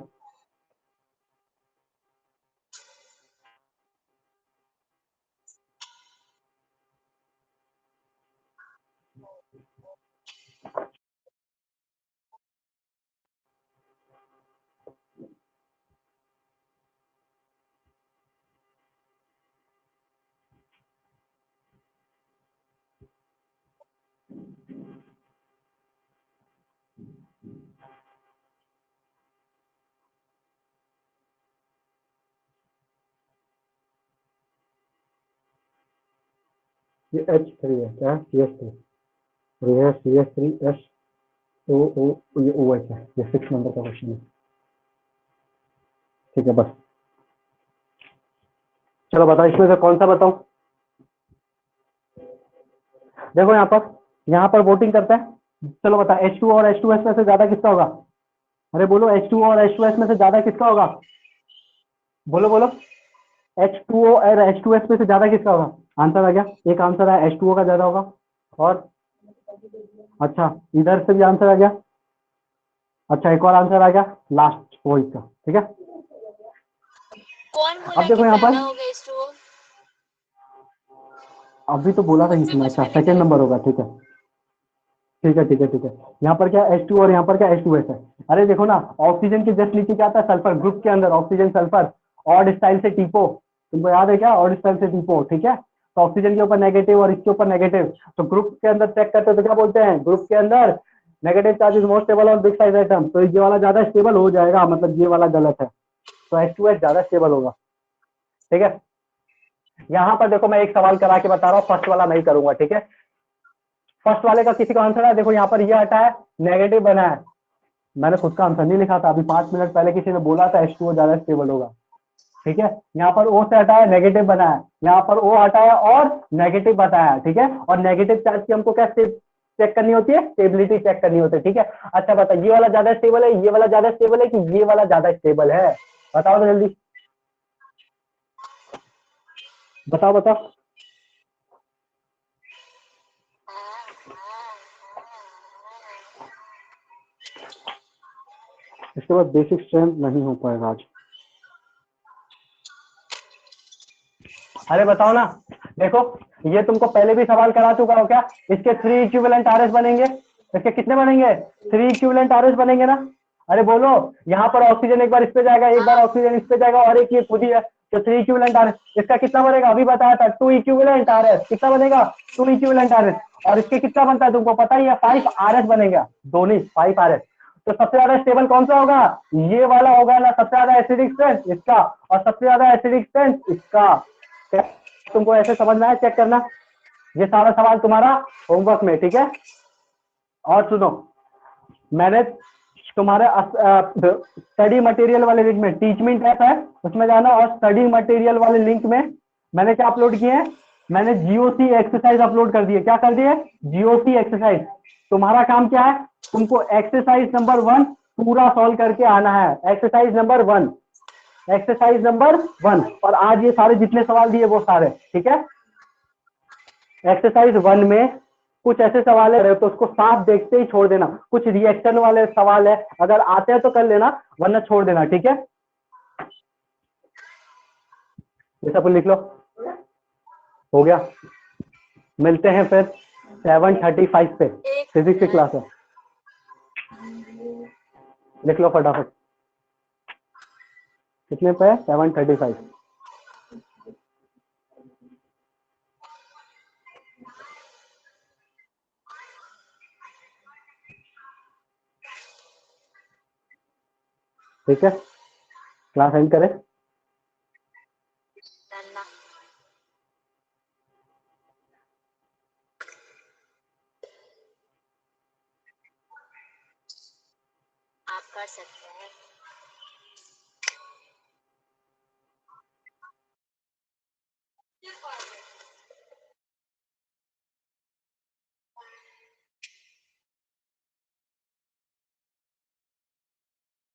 ये H3 है, क्या CS3, और ये CS3SOO, ये OH है। ये 6 नंबर का क्वेश्चन है। ठीक है, बस चलो बताओ इसमें से कौन सा बताऊं। देखो यहाँ पर वोटिंग करता है। चलो बता, H2 और H2S में से ज्यादा किसका होगा? अरे बोलो, H2 और H2S में से ज्यादा किसका होगा? बोलो बोलो, H2O और H2S में से ज्यादा किसका होगा? आंसर आ गया, एक आंसर है H2O का ज्यादा होगा। और अच्छा, इधर से भी आंसर आ गया। अच्छा, एक और आंसर आ गया लास्ट वो इसका। ठीक है, कौन अब बोला कि देखो यहाँ पर, ज्यादा होगा H2O? अभी तो बोला था मुझसे इसमें। कुछ अच्छा, भी नहीं सेकंड कहा। नंबर होगा। ठीक है ठीक है ठीक है ठीक है। यहाँ पर क्या H2 और यहाँ पर क्या H2S है। अरे देखो ना, ऑक्सीजन के जस्ट नीचे क्या आता है? सल्फर। ग्रुप के अंदर ऑक्सीजन सल्फर ऑड स्टाइल से टीपो, तुमको याद है क्या? ऑड स्टाइल से टीपो। ठीक है, तो ऑक्सीजन के ऊपर नेगेटिव और इसके ऊपर नेगेटिव, तो ग्रुप के अंदर चेक करते हो तो क्या बोलते हैं? ग्रुप के अंदर negative charge is more stable on big size atom, तो ये वाला ज्यादा स्टेबल हो जाएगा, मतलब ये वाला गलत है, तो H2S ज्यादा स्टेबल होगा। ठीक है, यहाँ पर देखो मैं एक सवाल करा के बता रहा हूँ, फर्स्ट वाला नहीं करूंगा। ठीक है, फर्स्ट वाले का किसी का आंसर है? देखो यहाँ पर ये हटा है, नेगेटिव बना है। मैंने खुद का आंसर नहीं लिखा था, अभी 5 मिनट पहले किसी ने बोला था H2O ज्यादा स्टेबल होगा। ठीक है, यहाँ पर O से हटाया, नेगेटिव बनाया, यहाँ पर O हटाया और नेगेटिव बताया। ठीक है, और नेगेटिव चार्ज की हमको क्या चेक करनी होती है? स्टेबिलिटी चेक करनी होती है। ठीक है, अच्छा बता, ये वाला ज्यादा स्टेबल है, ये वाला ज्यादा स्टेबल है कि ये वाला ज्यादा स्टेबल है? बताओ तो जल्दी, बताओ बताओ। इसके बाद बेसिक स्ट्रेंथ नहीं हो पाएगा आज। अरे बताओ ना, देखो ये तुमको पहले भी सवाल करा चुका हो क्या? इसके 3 इक्विवेलेंट आरएस बनेंगे। इसके कितने बनेंगे? 3 इक्विवेलेंट आरएस बनेंगे ना? अरे बोलो, यहाँ पर ऑक्सीजन एक बार इस पे जाएगा, एक बार हाँ। ऑक्सीजन इस पे जाएगा, और एक ये खुद ही है, तो 3 इक्विवेलेंट आरएस। इसका कितना बनेगा? अभी बताया था 2 इक्विवेलेंट आरएस। कितना बनेगा? 2 इक्विवेलेंट आरएस। और इसके कितना बनता है तुमको पता ही है? 5 आरएस बनेगा, दोनों 5 आरएस। तो सबसे ज्यादा स्टेबल कौन सा होगा? ये वाला होगा ना, सबसे ज्यादा एसिडिक स्ट्रेंथ इसका, और सबसे ज्यादा एसिडिक स्ट्रेंथ इसका। तुमको ऐसे समझ में आया? चेक करना, ये सारा सवाल तुम्हारा होमवर्क में। ठीक है, और सुनो, मैंने तुम्हारे स्टडी मटेरियल वाले लिंक में, टीचमेंट ऐप है उसमें जाना, और स्टडी मटेरियल वाले लिंक में मैंने क्या अपलोड किए हैं? मैंने जीओसी एक्सरसाइज अपलोड कर दिए। क्या कर दिए? GOC exercise. तुम्हारा काम क्या है? तुमको एक्सरसाइज नंबर 1 पूरा सॉल्व करके आना है। एक्सरसाइज नंबर 1, एक्सरसाइज नंबर 1, और आज ये सारे जितने सवाल दिए वो सारे। ठीक है, एक्सरसाइज 1 में कुछ ऐसे सवाल है तो उसको साफ देखते ही छोड़ देना। कुछ रिएक्शन वाले सवाल है, अगर आते हैं तो कर लेना, वरना छोड़ देना। ठीक है, ये सब लिख लो। हो गया, मिलते हैं फिर 7:35 पे, एक फिजिक्स की मिनट। क्लास है। लिख लो फटाफट, कितने पे? 7:35। ठीक है, क्लास एंड करें। नन्ना, आप कर सकते हैं।